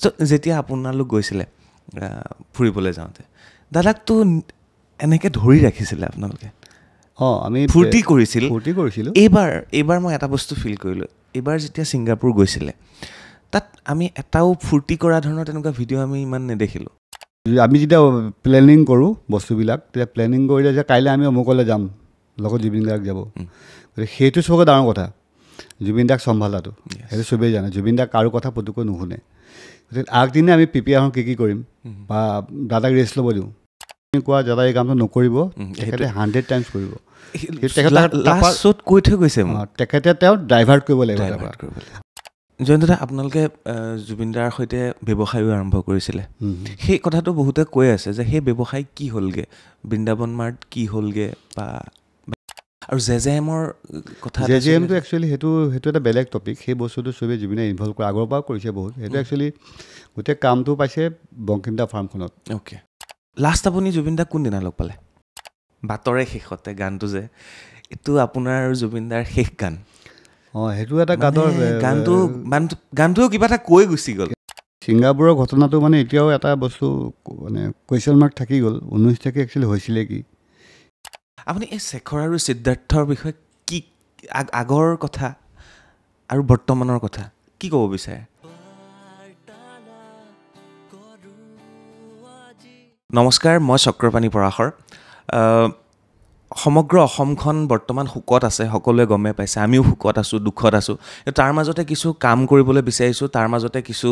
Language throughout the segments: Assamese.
চ' যেতিয়া আপোনালোক গৈছিলে ফুৰিবলৈ যাওঁতে দাদাকতো এনেকৈ ধৰি ৰাখিছিলে আপোনালোকে আমি ফূৰ্তি কৰিছিলোঁ এইবাৰ মই এটা বস্তু ফিল কৰিলোঁ এইবাৰ যেতিয়া ছিংগাপুৰ গৈছিলে তাত আমি এটাও ফূৰ্তি কৰা ধৰণৰ তেনেকুৱা ভিডিঅ' আমি ইমান নেদেখিলোঁ আমি যেতিয়া প্লেনিং কৰোঁ বস্তুবিলাক তেতিয়া প্লেনিং কৰিলে যে কাইলৈ আমি অমুকলৈ যাম লগত জুবিন দাক যাব গতিকে সেইটো চবতকৈ ডাঙৰ কথা জুবিন দাক চম্ভালাটো সেইটো চবেই জানে জুবিন দাক কাৰো কথা পুতুকৈ নুশুনে গতিকে আগদিনে আমি প্ৰিপেয়াৰ হওঁ কি কৰিম বা দাদাক ৰেষ্ট ল'ব দিওঁ কোৱা দাদা এই কামটো নকৰিব তেখেতে 100 টাইমছ কৰিব কৈ থৈ গৈছে তেখেতে তেওঁ ডাইভাৰ্ট কৰিব লাগিব জয়ন্তদা আপোনালোকে জুবিন দাৰ সৈতে ব্যৱসায়ো আৰম্ভ কৰিছিলে সেই কথাটো বহুতে কৈ আছে যে সেই ব্যৱসায় কি হ'লগৈ বৃন্দাবন মাৰ্ট কি হ'লগৈ বা আৰু জেজেএমৰ কথা জেজেএমটো একচুৱেলি সেইটো এটা বেলেগ টপিক সেই বস্তুটো চবেই জুবিনে ইনভলভ কৰে আগৰ পৰাও কৰিছে বহুত সেইটো একচুৱেলি গোটেই কামটো পাইছে বংকিমদা ফাৰ্মখনত অ'কে লাষ্ট আপুনি জুবিন দাক কোনদিনা লগ পালে বাটৰে শেষতে গানটো যে এইটো আপোনাৰ জুবিন দাৰ শেষ গান সেইটো এটা গানৰ গানটোও কিবা এটা কৈ গুচি গ'ল ছিংগাপুৰৰ ঘটনাটো মানে এতিয়াও এটা বস্তু মানে কুৱেশ্যন মাৰ্ক থাকি গ'ল 19 তাৰিখে একচুৱেলি হৈছিলে কি আপুনি এই শেখৰ আৰু সিদ্ধাৰ্থৰ বিষয়ে কি আগৰ কথা আৰু বৰ্তমানৰ কথা কি ক'ব বিচাৰে নমস্কাৰ মই চক্ৰপাণী পৰাশৰ সমগ্ৰ অসমখন বৰ্তমান শোকত আছে সকলোৱে গমে পাইছে আমিও শোকত আছোঁ দুখত আছোঁ তাৰ মাজতে কিছু কাম কৰিবলৈ বিচাৰিছোঁ তাৰ মাজতে কিছু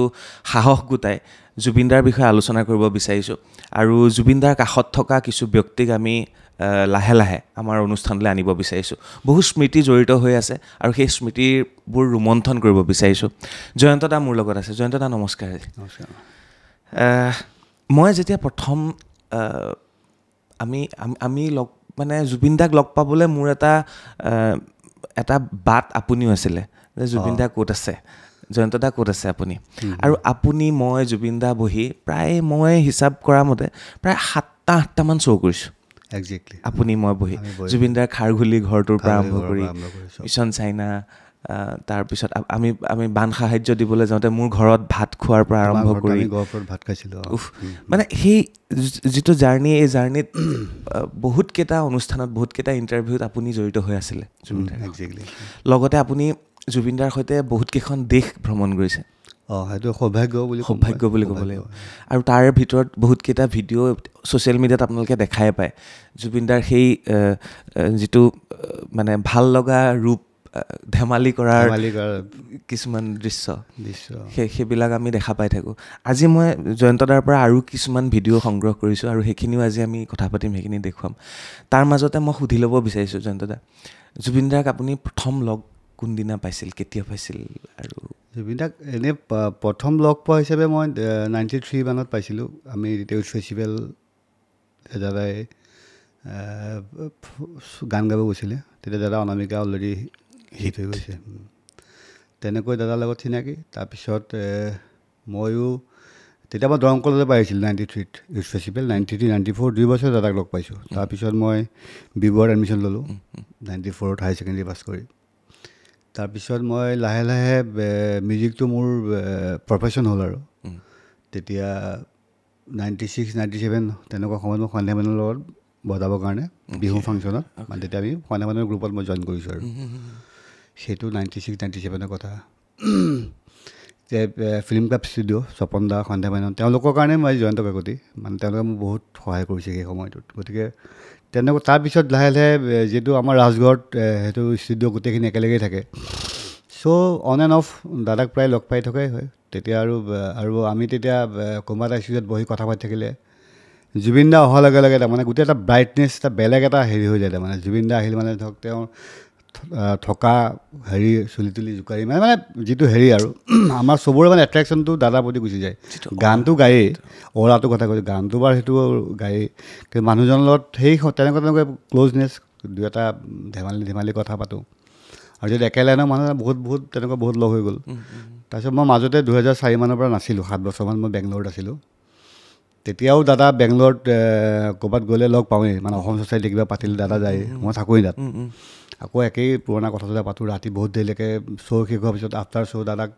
সাহস গোটাই জুবিন দাৰ বিষয়ে আলোচনা কৰিব বিচাৰিছোঁ আৰু জুবিন দাৰ কাষত থকা কিছু ব্যক্তিক আমি লাহে লাহে আমাৰ অনুষ্ঠানলৈ আনিব বিচাৰিছোঁ বহু স্মৃতি জড়িত হৈ আছে আৰু সেই স্মৃতিবোৰ ৰোমন্থন কৰিব বিচাৰিছোঁ জয়ন্ত দা মোৰ লগত আছে জয়ন্ত দা নমস্কাৰ মই যেতিয়া প্ৰথম আমি লগ মানে জুবিন দাক লগ পাবলৈ মোৰ এটা বাট আপুনিও আছিলে যে জুবিন দা ক'ত আছে জয়ন্ত দা ক'ত আছে আপুনি আৰু আপুনি মই জুবিন দা বহি প্ৰায় মই হিচাপ কৰা মতে প্ৰায় 7-8টামান শ্ব' কৰিছোঁ একজেক্টলি আপুনি মই বহি জুবিন দাৰ খাৰঘুলি ঘৰটোৰ পৰা আৰম্ভ কৰি মিছন চাইনা তাৰপিছত আমি বান সাহাৰ্য দিবলৈ যাওঁতে মোৰ ঘৰত ভাত খোৱাৰ পৰা আৰম্ভ কৰি ভাত খাইছিলোঁ মানে সেই যিটো জাৰ্ণি এই জাৰ্ণিত বহুতকেইটা অনুষ্ঠানত বহুতকেইটা ইণ্টাৰভিউত আপুনি জড়িত হৈ আছিলে জুবিন দাৰ লগতে আপুনি জুবিন দাৰ সৈতে বহুতকেইখন দেশ ভ্ৰমণ কৰিছে সেইটো সৌভাগ্য বুলি ক'ব লাগিব আৰু তাৰ ভিতৰত বহুতকেইটা ভিডিঅ' ছ'চিয়েল মিডিয়াত আপোনালোকে দেখাই পায় জুবিন দাৰ সেই যিটো মানে ভাল লগা ৰূপ ধেমালি কৰাৰ কিছুমান দৃশ্য সেইবিলাক আমি দেখা পাই থাকোঁ আজি মই জয়ন্তদাৰ পৰা আৰু কিছুমান ভিডিঅ' সংগ্ৰহ কৰিছোঁ আৰু সেইখিনিও আজি আমি কথা পাতিম সেইখিনি দেখুৱাম তাৰ মাজতে মই সুধি ল'ব বিচাৰিছোঁ জয়ন্তদা জুবিন দাক আপুনি প্ৰথম লগ কোনদিনা পাইছিল কেতিয়া পাইছিল আৰু জুবিন দাক এনেই প্ৰথম লগ পোৱা হিচাপে মই 93 মানত পাইছিলোঁ আমি ইউথ ফেষ্টিভেল দাদাই গান গাব গৈছিলে তেতিয়া দাদা অনামিকা অলৰেডি হিট হৈ গৈছে তেনেকৈ দাদাৰ লগত চিনাকি তাৰপিছত ময়ো তেতিয়া মই দৰং কলেজত পাইছিলোঁ 93ত ইউথ ফেষ্টিভেল 93 94 2 বছৰ দাদাক লগ পাইছোঁ তাৰপিছত মই বিবৰত এডমিশ্যন ল'লোঁ 94ত হায়াৰ ছেকেণ্ডেৰী পাছ কৰি তাৰপিছত মই লাহে লাহে মিউজিকটো মোৰ প্ৰফেশ্যন হ'ল আৰু তেতিয়া 96 97 তেনেকুৱা সময়ত মই সন্ধ্যা মানৰ লগত বজাবৰ কাৰণে বিহু ফাংচনত মানে তেতিয়া আমি সন্ধ্যা মানৰ গ্ৰুপত মই জইন কৰিছোঁ আৰু সেইটো 96 97ৰ কথা যে ফিল্ম ক্লাব ষ্টুডিঅ' স্বপন দা সন্ধ্যা মানত তেওঁলোকৰ কাৰণে মই জয়ন্ত কাকতি মানে তেওঁলোকে মোক বহুত সহায় কৰিছে সেই সময়টোত গতিকে তেনেকুৱা তাৰপিছত লাহে লাহে যিহেতু আমাৰ ৰাজগড়ত সেইটো ষ্টুডিঅ' গোটেইখিনি একেলগেই থাকে চ' অন এণ্ড অফ দাদাক প্ৰায় লগ পাই থকাই হয় তেতিয়া আৰু আমি তেতিয়া কোনোবা এটা ষ্টুডিঅ'ত বহি কথা পাতি থাকিলে জুবিন দা অহাৰ লগে লগে তাৰমানে গোটেই এটা ব্ৰাইটনেছ এটা বেলেগ এটা হেৰি হৈ যায় তাৰমানে জুবিন দা আহিলে মানে ধৰক তেওঁৰ থকা হেৰি চুলি তুলি জোকাৰি মানে যিটো হেৰি আৰু আমাৰ চবৰে মানে এট্ৰেকশ্যনটো দাদাৰ প্ৰতি গুচি যায় গানটো গায়েই অ'ৰাটো কথা কৈছোঁ গানটো বাৰু সেইটো গায়েই কিন্তু মানুহজনৰ লগত সেই তেনেকুৱা ক্ল'জনেছ দুই এটা ধেমালি কথা পাতোঁ আৰু যদি একে লাইনৰ মানুহ বহুত তেনেকুৱা বহুত লগ হৈ গ'ল তাৰপিছত মই মাজতে 2004 মানৰ পৰা নাছিলোঁ 7 বছৰমান মই বেংগলোৰত আছিলোঁ তেতিয়াও দাদা বেংগলোৰত ক'ৰবাত গ'লে লগ পাওঁৱেই মানে অসম ছ'চাইটি কিবা পাতিলে দাদা যায় মই থাকোঁৱেই তাত আকৌ একেই পুৰণা কথা পাতোঁ ৰাতি বহুত দেৰিলৈকে শ্ব' শেষ হোৱাৰ পিছত আফটাৰ শ্ব' দাদাক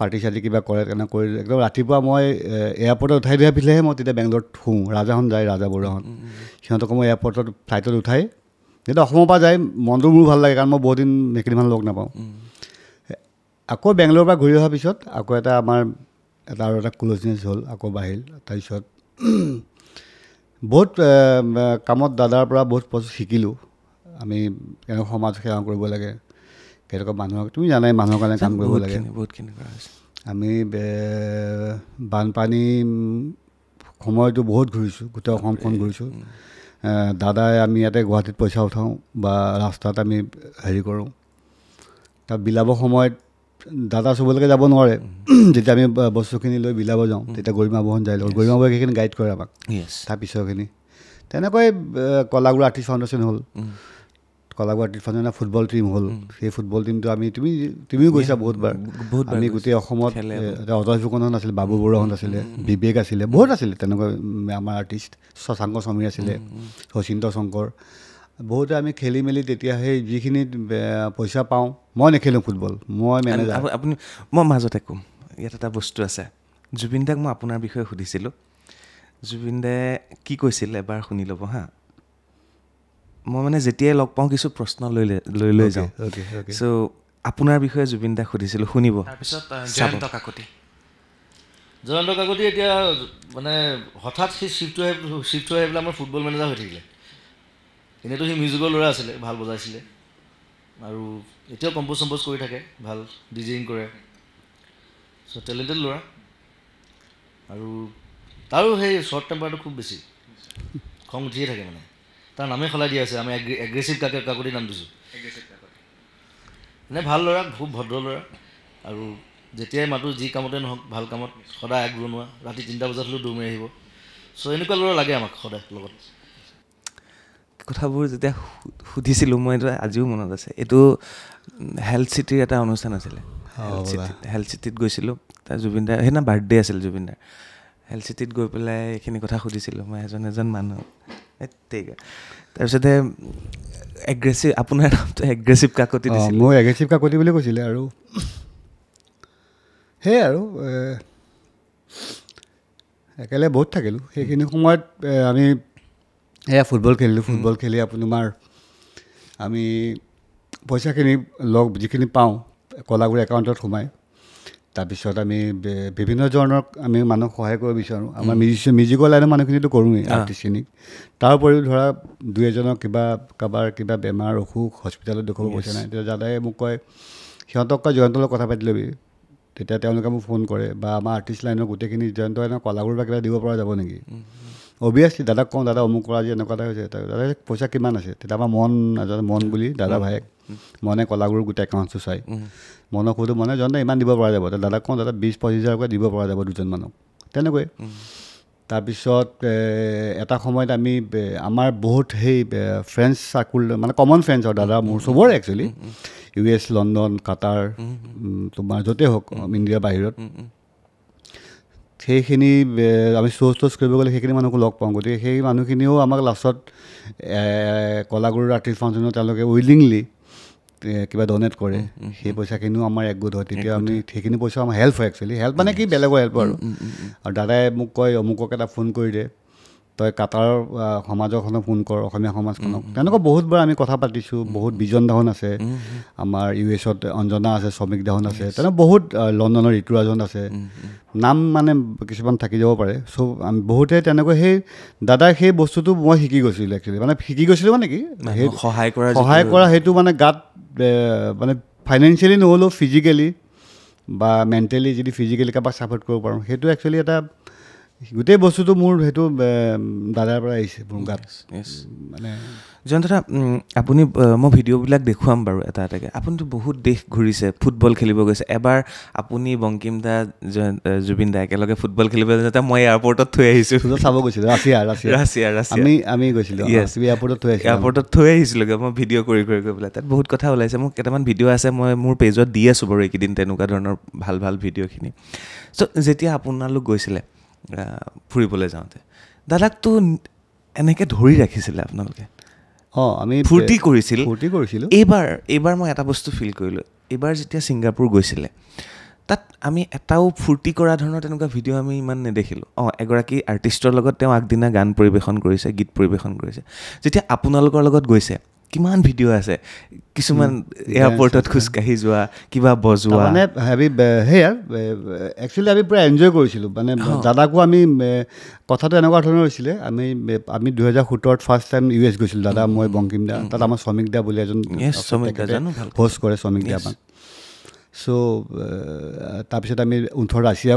পাৰ্টি চাৰ্টি কিবা কৰে তেনে কৰি একদম ৰাতিপুৱা মই এয়াৰপৰ্টত উঠাই দিয়া পিছলেহে মই তেতিয়া বেংগলোৰত শুওঁ ৰাজাখন যায় ৰাজা বৰুৱাখন সিহঁতকো মই এয়াৰপৰ্টত ফ্লাইটত উঠাই যেতিয়া অসমৰ পৰা যায় মনটো মোৰ ভাল লাগে কাৰণ মই বহুত দিন সেইখিনি মানুহ লগ নাপাওঁ আকৌ বেংগলোৰৰ পৰা ঘূৰি অহাৰ পিছত আকৌ এটা আমাৰ আৰু এটা ক্ল'জনেছ হ'ল আকৌ বাঢ়িল তাৰপিছত বহুত কামত দাদাৰ পৰা বহুত বস্তু শিকিলোঁ আমি কেনেকৈ সমাজ সেৱা কৰিব লাগে কেনেকুৱা মানুহক তুমি জানাই মানুহৰ কাৰণে কাম কৰিব লাগে বহুতখিনি কৰা হৈছে আমি বানপানী সময়টো বহুত ঘূৰিছোঁ গোটেই অসমখন ঘূৰিছোঁ দাদাই আমি ইয়াতে গুৱাহাটীত পইচা উঠাওঁ বা ৰাস্তাত আমি হেৰি কৰোঁ তাত বিলাবৰ সময়ত দাদা চবলৈকে যাব নোৱাৰে যেতিয়া আমি বস্তুখিনি লৈ বিলাব যাওঁ তেতিয়া গৰিমা বহন যায় গৰিমা বহে সেইখিনি গাইড কৰে আমাক তাৰপিছৰখিনি তেনেকৈ কলাগুৰু আৰ্টিষ্ট ফাউণ্ডেশ্যন হ'ল কলাগুৰু আৰ্টিষ্ট ফাউণ্ডেশ্যন ফুটবল টীম হ'ল সেই ফুটবল টীমটো আমি তুমিও গৈছা বহুতবাৰ আমি গোটেই অসমত অজয় ফুকনহঁত আছিলে বাবু বৰুৱাহঁত আছিলে বিবেক আছিলে বহুত আছিলে তেনেকৈ আমাৰ আৰ্টিষ্ট শশাংক সমীৰ আছিলে শচীন্দ্ৰ শংকৰ বহুতে আমি খেলি মেলি তেতিয়া সেই যিখিনি পইচা পাওঁ মই নেখেলোঁ ফুটবল মই মেনেজাৰ আপুনি মই মাজতে ক'ম ইয়াত এটা বস্তু আছে জুবিন দাক মই আপোনাৰ বিষয়ে সুধিছিলোঁ জুবিন দাই কি কৈছিল এবাৰ শুনি ল'ব হা মই মানে যেতিয়াই লগ পাওঁ কিছু প্ৰশ্ন লৈ যাওঁ চ' আপোনাৰ বিষয়ে জুবিন দাক সুধিছিলোঁ শুনিব তাৰপিছত জয়ন্ত কাকতি এতিয়া মানে হঠাৎ সি শ্বিফ্ট হৈ পেলাই আমাৰ ফুটবল মেনেজাৰ হৈ থাকিলে এনেইতো সি মিউজিকৰ ল'ৰা আছিলে ভাল বজাইছিলে আৰু এতিয়াও কম্প'জ কৰি থাকে ভাল ডিজেইং কৰে চ' টেলেণ্টেড ল'ৰা আৰু তাৰো সেই শ্বৰ্ট টেম্পাৰটো খুব বেছি খং উঠিয়ে থাকে মানে তাৰ নামেই সলাই দিয়া আছে আমি এগ্ৰেছিভ কাকতি নাম দিছোঁ এনে ভাল ল'ৰা খুব ভদ্ৰ ল'ৰা আৰু যেতিয়াই মাতো যি কামতে নহওক ভাল কামত সদায় আগবঢ়োৱা ৰাতি 3টা বজাত হ'লেও দৌৰ মাৰি আহিব চ' এনেকুৱা ল'ৰা লাগে আমাক সদায় লগত কথাবোৰ যেতিয়া সুধিছিলোঁ মই এইটো আজিও মনত আছে এইটো হেল্থ চিটিৰ এটা অনুষ্ঠান আছিলে হেল্থ চিটিত গৈছিলোঁ তাৰ জুবিন দাৰ সেইদিনা বাৰ্থডে আছিল জুবিন দাৰ হেল্থ চিটিত গৈ পেলাই এইখিনি কথা সুধিছিলোঁ মই এজন মানুহ তাৰপিছতে এগ্ৰেছিভ আপোনাৰ নামটো এগ্ৰেছিভ কাকতি দিছিল মই এগ্ৰেছিভ কাকতি বুলি কৈছিলে আৰু সেয়ে আৰু একেলগে বহুত থাকিলোঁ সেইখিনি সময়ত আমি এয়া ফুটবল খেলিলোঁ ফুটবল খেলি আপোনাৰ আমি পইচাখিনি যিখিনি পাওঁ কলাগুৰু একাউণ্টত সোমাই তাৰপিছত আমি বিভিন্ন ধৰণৰ আমি মানুহক সহায় কৰিব বিচাৰোঁ আমাৰ মিউজিকৰ লাইনৰ মানুহখিনিতো কৰোঁৱেই আৰ্টিষ্টখিনিক তাৰ উপৰিও ধৰা 2-এজনক কাৰোবাৰ কিবা বেমাৰ অসুখ হস্পিটেলত দেখুৱাব পইচা নাই তেতিয়া দাদাই মোক কয় সিহঁতক কয় জয়ন্তৰ লগত কথা পাতি ল'বি তেতিয়া তেওঁলোকে মোক ফোন কৰে বা আমাৰ আৰ্টিষ্ট লাইনৰ গোটেইখিনি জয়ন্ত লাইনৰ কলাগুৰুৰ বা কিবা দিব পৰা যাব নেকি অভিয়াছলি দাদাক কওঁ দাদা অমুক কৰা আজি এনেকুৱা এটা হৈছে দাদা পইচা কিমান আছে তেতিয়া আমাৰ মন বুলি দাদা ভায়েক মনে কলাগুৰুৰ গোটেই একাউণ্টটো চাই মনক সোধোঁ মনে জয়ন্ত ইমান দিব পৰা যাব দাদাক কওঁ দাদা 20-25 হাজাৰকৈ দিব পৰা যাব দুজন মানুহক তেনেকৈ তাৰপিছত এটা সময়ত আমি আমাৰ বহুত সেই ফ্ৰেণ্ডছ চাৰ্কুল মানে কমন ফ্ৰেণ্ডছ আৰু দাদা মোৰ চবৰে একচুৱেলি US লণ্ডন কাটাৰ তোমাৰ য'তেই হওক ইণ্ডিয়াৰ বাহিৰত সেইখিনি আমি শ্ব'জ কৰিব গ'লে সেইখিনি মানুহকো লগ পাওঁ গতিকে সেই মানুহখিনিও আমাক লাষ্টত কলাগুৰু আৰ্টিষ্ট ফাউণ্ডেশ্যনত তেওঁলোকে উইলিংলি কিবা ডনেট কৰে সেই পইচাখিনিও আমাৰ একগোট হয় তেতিয়া আমি সেইখিনি পইচা আমাৰ হেল্প হয় একচুৱেলি হেল্প মানে কি বেলেগৰ হেল্প আৰু দাদাই মোক কয় অমুকক এটা ফোন কৰি দে তই কাটাৰ সমাজখনক ফোন কৰ অসমীয়া সমাজখনক তেনেকুৱা বহুতবাৰ আমি কথা পাতিছোঁ বহুত বিজন দাহন আছে আমাৰ USত অঞ্জনা আছে শ্ৰমিক দাহন আছে তেনেকুৱা বহুত লণ্ডনৰ ঋতুৰাজন আছে নাম মানে কিছুমান থাকি যাব পাৰে চ' আমি বহুতে তেনেকৈ সেই দাদাই সেই বস্তুটো মই শিকি গৈছিলোঁ একচুৱেলি মানে শিকি গৈছিলোঁ মানে কি সহায় কৰা সেইটো মানে গাত মানে ফাইনেন্সিয়েলি নহ'লেও ফিজিকেলি বা মেণ্টেলি যদি ফিজিকেলি কাৰোবাক ছাপৰ্ট কৰিব পাৰোঁ সেইটো একচুৱেলি এটা গোটেই বস্তুটো মোৰ সেইটো দাদাৰ পৰা আহিছে মোৰ গাত মানে জয়ন্ত দা আপুনি মই ভিডিঅ'বিলাক দেখুৱাম বাৰু এটা এটাকৈ আপুনিতো বহুত দেশ ঘূৰিছে ফুটবল খেলিব গৈছে এবাৰ আপুনি বংকিম দা জুবিন দা একেলগে ফুটবল খেলিব যাওঁতে মই এয়াৰপৰ্টত থৈ আহিছোঁ চাব গৈছিলোঁ ৰাছিয়া আমি গৈছিলোঁ এয়াৰপৰ্টত থৈ আহিছিলোঁগৈ মই ভিডিঅ' কৰি গৈ পেলাই তাত বহুত কথা ওলাইছে মোক কেইটামান ভিডিঅ' আছে মই মোৰ পেজত দি আছোঁ বাৰু এইকেইদিন তেনেকুৱা ধৰণৰ ভাল ভিডিঅ'খিনি চ' যেতিয়া আপোনালোক গৈছিলে ফুৰিবলৈ যাওঁতে দাদাকতো এনেকৈ ধৰি ৰাখিছিলে আপোনালোকে আমি ফূৰ্তি কৰিছিলোঁ এইবাৰ মই এটা বস্তু ফিল কৰিলোঁ এইবাৰ যেতিয়া ছিংগাপুৰ গৈছিলে তাত আমি এটাও ফূৰ্তি কৰা ধৰণৰ তেনেকুৱা ভিডিঅ' আমি ইমান নেদেখিলোঁ এগৰাকী আৰ্টিষ্টৰ লগত তেওঁ আগদিনা গান পৰিৱেশন কৰিছে গীত পৰিৱেশন কৰিছে যেতিয়া আপোনালোকৰ লগত গৈছে কিমান ভিডিঅ' আছে কিছুমান এয়াৰপৰ্টত খোজকাঢ়ি যোৱা কিবা বজোৱা মানে সেয়া একচুৱেলি আমি পূৰা এনজয় কৰিছিলোঁ মানে দাদাকো আমি কথাটো এনেকুৱা ধৰণৰ হৈছিলে আমি 2017 ফাৰ্ষ্ট টাইম US গৈছিলোঁ দাদা মই বংকিম দা তাত আমাৰ শ্ৰমিক দা বুলি এজন হোষ্ট কৰে শ্ৰমিক দা আমাক চ' তাৰপিছত আমি 18 ৰাছিয়া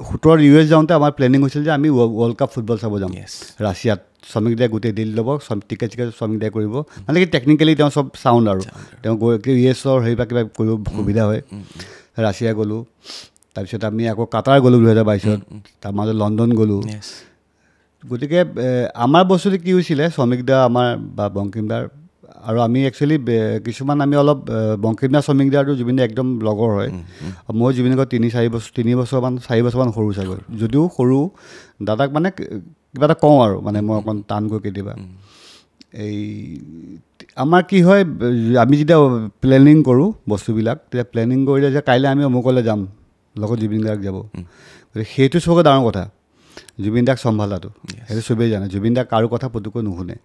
17 US যাওঁতে আমাৰ প্লেনিং হৈছিল যে আমি ৱৰ্ল্ড কাপ ফুটবল চাব যাম ৰাছিয়াত শ্ৰমিক দাই গোটেই দিল ল'ব টিকেট শ্ৰমিক দাই কৰিব মানে কি টেকনিকেলি তেওঁ চব চাউণ্ড আৰু তেওঁ US-ৰ হেৰি বা কিবা কৰিব সুবিধা হয় ৰাছিয়া গ'লোঁ তাৰপিছত আমি আকৌ কাটাৰ গ'লোঁ 2022 তাৰ মাজত লণ্ডন গ'লোঁ গতিকে আমাৰ বস্তুটো কি হৈছিলে শ্ৰমিক দা আমাৰ বা বংকিম দাৰ আৰু আমি একচুৱেলি কিছুমান আমি অলপ বংকিম দা শ্ৰমিক দা আৰু জুবিন দা একদম লগৰ হয় মই জুবিন দাক 4 বছৰমান সৰু চাগৈ যদিও সৰু দাদাক মানে কিবা এটা কওঁ আৰু মানে মই অকণ টানকৈ কেতিয়াবা এই আমাৰ কি হয় আমি যেতিয়া প্লেনিং কৰোঁ বস্তুবিলাক তেতিয়া প্লেনিং কৰিলে যে কাইলৈ আমি অমুকলৈ যাম লগত জুবিন দাক যাব গতিকে সেইটো চবকে ডাঙৰ কথা জুবিন দাক চম্ভালাটো সেইটো চবেই জানে জুবিন দাক কাৰো কথা পুতুকৈ নুশুনে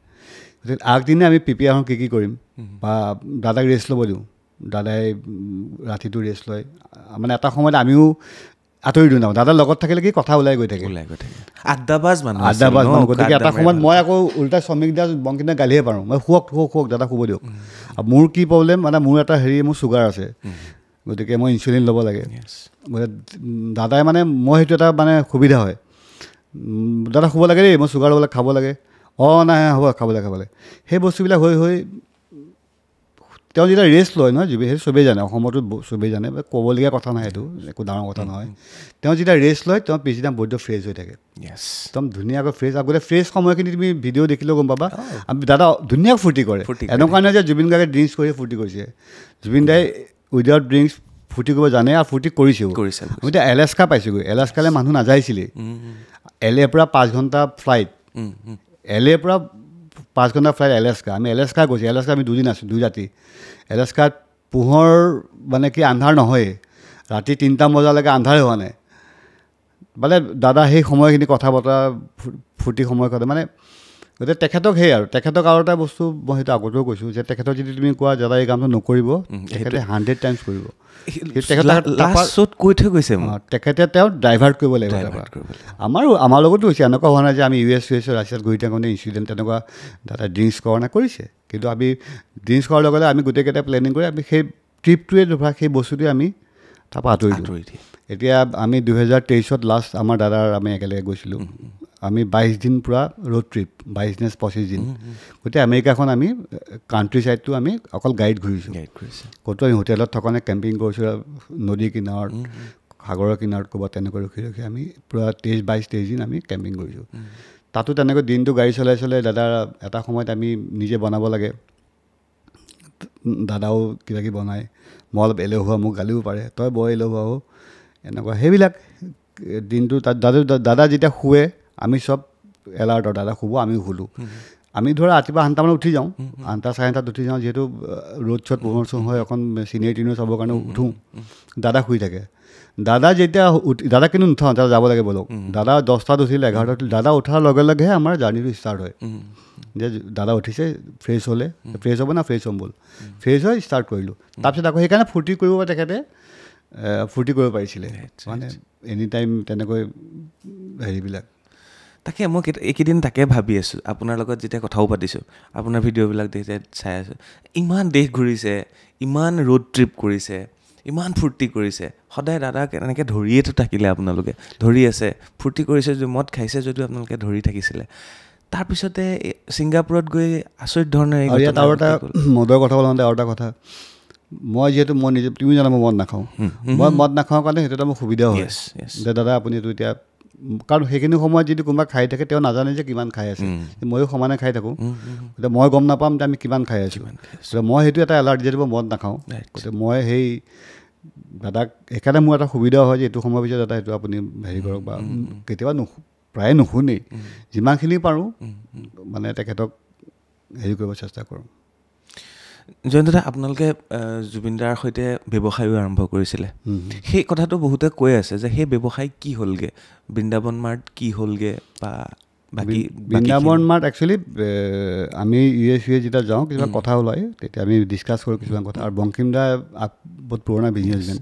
গতিকে আগদিনে আমি প্ৰিপেয়াৰ কি কৰিম বা দাদাক ৰেষ্ট ল'ব দিওঁ দাদাই ৰাতিটো ৰেষ্ট লয় মানে এটা সময়ত আমিও আঁতৰি দিওঁ দাদাৰ লগত থাকিলে কি কথা ওলাই গৈ থাকে আড্ডাবাজ মানুহ গতিকে এটা সময়ত মই আকৌ উল্টা শ্ৰমিক দা বংকিম দাক গালিহে পাৰোঁ মই শুৱক দাদা শুব দিয়ক আৰু মোৰ কি প্ৰব্লেম মানে মোৰ এটা মোৰ চুগাৰ আছে গতিকে মই ইনচুলিন ল'ব লাগে দাদাই মানে মই সেইটো এটা মানে সুবিধা হয় দাদা শুব লাগে দেই মই চুগাৰ ল'ব লাগে খাব লাগে নাই হ'ব খাবলৈ সেই বস্তুবিলাক হৈ তেওঁ যেতিয়া ৰেষ্ট লয় নহয় সেইটো চবেই জানে অসমতো চবেই জানে ক'বলগীয়া কথা নাই সেইটো একো ডাঙৰ কথা নহয় তেওঁ যেতিয়া ৰেষ্ট লয় তেওঁ পিছদিনা বহুত ফ্ৰেছ হৈ থাকে একদম ধুনীয়াকৈ ফ্ৰেছ আগতে ফ্ৰেছ সময়খিনি তুমি ভিডিঅ' দেখিলেও গম পাবা আমি দাদা ধুনীয়াকৈ ফূৰ্তি কৰে এনেকুৱা নহয় যে জুবিন গাৰ্গে ড্ৰিংকছ কৰি ফূৰ্তি কৰিছে জুবিন দাই উইদাউট ড্ৰিংকছ ফূৰ্তি কৰিব জানে আৰু ফূৰ্তি কৰিছেও আমি এতিয়া এলাস্কা পাইছোঁগৈ এলাস্কালৈ মানুহ নাযাইছিলেই LA পৰা 5 ঘণ্টা ফ্লাইট LA পৰা 5 ঘণ্টা ফ্লাইট এলাস্কা আমি এলাস্কা গৈছোঁ এলাস্কা আমি 2 দিন আছোঁ 2 ৰাতি এলাস্কাত পোহৰ মানে কি আন্ধাৰ নহয় ৰাতি 3টা বজালৈকে আন্ধাৰে হোৱা নাই মানে দাদা সেই সময়খিনি কথা বতৰা ফূৰ্তি সময় কথা মানে গতিকে তেখেতক আৰু এটা বস্তু মই সেইটো আগতেও কৈছোঁ যে তেখেতক যদি তুমি কোৱা দাদা এই কামটো নকৰিব তেখেতে 100 টাইমছ কৰিব তেখেতে তেওঁ ডাইভাৰ্ট কৰিব লাগিব আমাৰ লগতো হৈছে এনেকুৱা হোৱা নাই যে আমি US ৰাছিয়াত গৈ থাকোঁতে ইনচিডেণ্ট তেনেকুৱা দাদা ড্ৰিংকছ কৰা নাই কৰিছে কিন্তু আমি ড্ৰিংকছ কৰাৰ লগে আমি গোটেইকেইটা প্লেনিং কৰি আমি সেই ট্ৰিপটোৱে ধৰা সেই বস্তুটোৱে আমি তাৰপৰা আঁতৰি দিওঁ এতিয়া আমি 2023 লাষ্ট আমাৰ দাদাৰ আমি একেলগে গৈছিলোঁ আমি 22 দিন পূৰা ৰোড ট্ৰিপ 22-25 দিন গোটেই আমেৰিকাখন আমি কাণ্ট্ৰি ছাইডটো আমি অকল গাইড ঘূৰিছোঁ ক'তো আমি হোটেলত থকা নাই কেম্পিং কৰিছোঁ নদীৰ কিনাৰত সাগৰৰ কিনাৰত ক'ৰবাত তেনেকৈ ৰখি আমি পূৰা 23 দিন আমি কেম্পিং কৰিছোঁ তাতো তেনেকৈ দিনটো গাড়ী চলাই দাদা এটা সময়ত আমি নিজে বনাব লাগে দাদাও কিবাকিবি বনায় মই অলপ এলেহুৱা মোক গালিও পাৰে তই বৰ এলেহুৱা হ এনেকুৱা সেইবিলাক দিনটো তাত দাদা যেতিয়া শুৱে আমি চব এলাৰ্টৰ দাদা শুব আমি শুলোঁ আমি ধৰা ৰাতিপুৱা 8টামানত উঠি যাওঁ 8-9টাত উঠি যাওঁ যিহেতু ৰ'দ চ'দ পোহৰ চোহৰ হয় অকণ চিনিয়ৰ টিনিয়ৰ চাবৰ কাৰণে উঠোঁ দাদা শুই থাকে দাদা যেতিয়া দাদা কিন্তু নুঠাওঁ দাদা যাব লাগে বলক দাদা 10টাত উঠিলে 11টাত উঠিলে দাদা উঠাৰ লগে লগেহে আমাৰ জাৰ্ণিটো ষ্টাৰ্ট হয় যে দাদা উঠিছে ফ্ৰেছ হ'লে ফ্ৰেছ হ'ব না ফ্ৰেছ হ'ম ব'ল ফ্ৰেছ হৈ ষ্টাৰ্ট কৰিলোঁ তাৰপিছত আকৌ সেইকাৰণে ফূৰ্তি কৰিব তেখেতে ফূৰ্তি কৰিব পাৰিছিলে মানে এনি টাইম তেনেকৈ হেৰিবিলাক তাকে মই এইকেইদিন তাকে ভাবি আছোঁ আপোনাৰ লগত যেতিয়া কথাও পাতিছোঁ আপোনাৰ ভিডিঅ'বিলাক যেতিয়া চাই আছোঁ ইমান দেশ ঘূৰিছে ইমান ৰোড ট্ৰিপ কৰিছে ইমান ফূৰ্তি কৰিছে সদায় দাদাক এনেকৈ ধৰিয়েতো থাকিলে আপোনালোকে ধৰি আছে ফূৰ্তি কৰিছে যদি মদ খাইছে যদিও আপোনালোকে ধৰি থাকিছিলে তাৰপিছতে ছিংগাপুৰত গৈ আচৰিত ধৰণে আৰু এটা মদৰ কথা ওলাওঁতে আৰু এটা কথা মই যিহেতু মই নিজে তুমি জানা মই মদ নাখাওঁ মই মদ নাখাওঁ কাৰণে সেইটো এটা মোৰ সুবিধা হয় যে দাদা আপুনি এইটো এতিয়া কাৰণ সেইখিনি সময়ত যদি কোনোবা খাই থাকে তেওঁ নাজানে যে কিমান খাই আছে ময়ো সমানে খাই থাকোঁ গতিকে মই গম নাপাম যে আমি কিমান খাই আছোঁ গতিকে মই সেইটো এটা এলাৰ্ট যিহেতু মই মদ নাখাওঁ গতিকে মই সেই দাদাক সেইকাৰণে মোৰ এটা সুবিধা হয় যে এইটো সময়ৰ পিছত দাদা সেইটো আপুনি হেৰি কৰক বা কেতিয়াবা প্ৰায়ে নুশুনেই যিমানখিনি পাৰোঁ মানে তেখেতক হেৰি কৰিব চেষ্টা কৰোঁ জয়ন্তদা আপোনালোকে জুবিনদাৰ সৈতে ব্যৱসায়ো আৰম্ভ কৰিছিলে সেই কথাটো বহুতে কৈ আছে যে সেই ব্যৱসায় কি হ'লগৈ বৃন্দাবন মাৰ্ট কি হ'লগৈ বা বাকী বৃন্দাবন মাৰ্ট একচুৱেলি আমি US যেতিয়া যাওঁ কিছুমান কথা ওলায় তেতিয়া আমি ডিছকাছ কৰোঁ কিছুমান কথা আৰু বংকিম দা বহুত পুৰণা বিজনেছমেন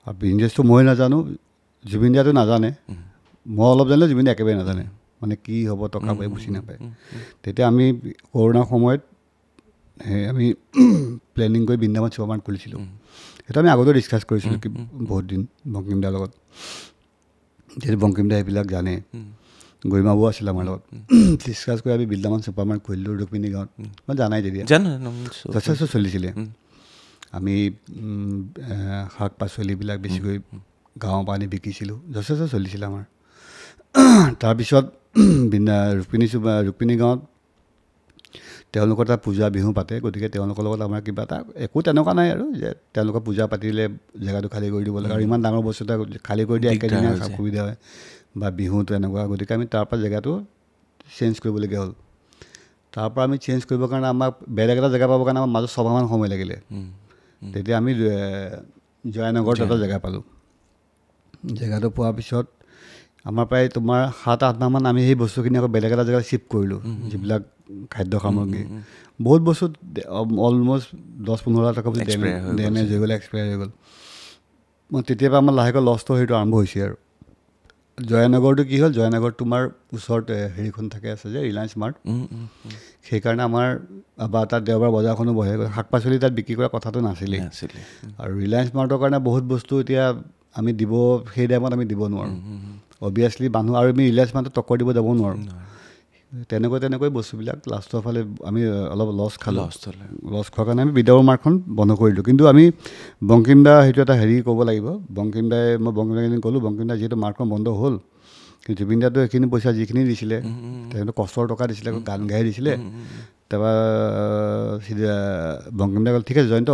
আৰু বিজনেছটো মই নাজানো জুবিন দাটো নাজানে মই অলপ জানিলে জুবিন দা একেবাৰে নাজানে মানে কি হ'ব টকা পাই বুজি নাপায় তেতিয়া আমি কৰোণাৰ সময়ত আমি প্লেনিং কৰি বৃন্দাবন ছুপাৰ মাৰ্ট খুলিছিলোঁ সেইটো আমি আগতে ডিছকাছ কৰিছিলোঁ বহুত দিন বংকিম দাৰ লগত যিহেতু বংকিম দা এইবিলাক জানে গৰিমাবু আছিল আমাৰ লগত ডিছকাছ কৰি আমি বৃন্দাবন ছুপাৰ মাৰ্ট খুলিলোঁ ৰুক্মিণী গাঁৱত মই জানাই তেতিয়া যথেষ্ট চলিছিলে আমি শাক পাচলিবিলাক বেছিকৈ গাঁৱৰ পৰা আনি বিকিছিলোঁ যথেষ্ট চলিছিলে আমাৰ তাৰপিছত ৰুক্মিণী গাঁৱত তেওঁলোকৰ তাত পূজা বিহু পাতে গতিকে তেওঁলোকৰ লগত আমাৰ কিবা এটা একো তেনেকুৱা নাই আৰু যে তেওঁলোকৰ পূজা পাতিলে জেগাটো খালী কৰি দিব লাগে আৰু ইমান ডাঙৰ বস্তু এটা খালী কৰি দিয়া একেদিনাই সুবিধা হয় বা বিহুটো এনেকুৱা গতিকে আমি তাৰপৰা জেগাটো চেঞ্জ কৰিবলগীয়া হ'ল তাৰপৰা আমি চেঞ্জ কৰিবৰ কাৰণে আমাক বেলেগ এটা জেগা পাবৰ কাৰণে আমাৰ মাজত ছমাহমান সময় লাগিলে তেতিয়া আমি জয়ানগৰত এটা জেগা পালোঁ জেগাটো পোৱাৰ পিছত আমাৰ প্ৰায় তোমাৰ 7-8 মাহমান আমি সেই বস্তুখিনি আকৌ বেলেগ এটা জেগাত শ্বিফ্ট কৰিলোঁ যিবিলাক খাদ্য সামগ্ৰী বহুত বস্তু অলমষ্ট 10-15 লাখ টকা ডেমেজ হৈ গ'ল এক্সপায়াৰ হৈ গ'ল মই তেতিয়াৰ পৰা আমাৰ লাহেকৈ লছটো সেইটো আৰম্ভ হৈছে আৰু জয়ানগৰটো কি হ'ল জয়ানগৰত তোমাৰ ওচৰত হেৰিখন থাকে আছে যে ৰিলায়েন্স মাৰ্ট সেইকাৰণে আমাৰ বা তাত দেওবাৰ বজাৰখনো বহে শাক পাচলি তাত বিক্ৰী কৰা কথাটো নাছিলেই আৰু ৰিলায়েন্স মাৰ্টৰ কাৰণে বহুত বস্তু এতিয়া আমি দিব সেই টাইমত আমি দিব নোৱাৰোঁ অভিয়াছলি মানুহ আৰু আমি ৰিলায়েন্স মাৰ্টত টক্কৰ দিব যাব নোৱাৰোঁ তেনেকৈ বস্তুবিলাক লাষ্টৰ ফালে আমি অলপ লছ খালোঁ লছ খোৱাৰ কাৰণে আমি বৃন্দাবন মাৰ্টখন বন্ধ কৰিলোঁ কিন্তু আমি বংকিম দা সেইটো এটা হেৰি ক'ব লাগিব বংকিম দাই মই বংকিম দাক এদিন ক'লোঁ বংকিম দা যিহেতু মাৰ্টখন বন্ধ হ'ল কিন্তু জুবিন দাটো সেইখিনি পইচা যিখিনি দিছিলে তেখেতে কষ্টৰ টকা দিছিলে গান গাই দিছিলে তাৰপৰা বংকিম দাই ক'লে ঠিক আছে জয়ন্ত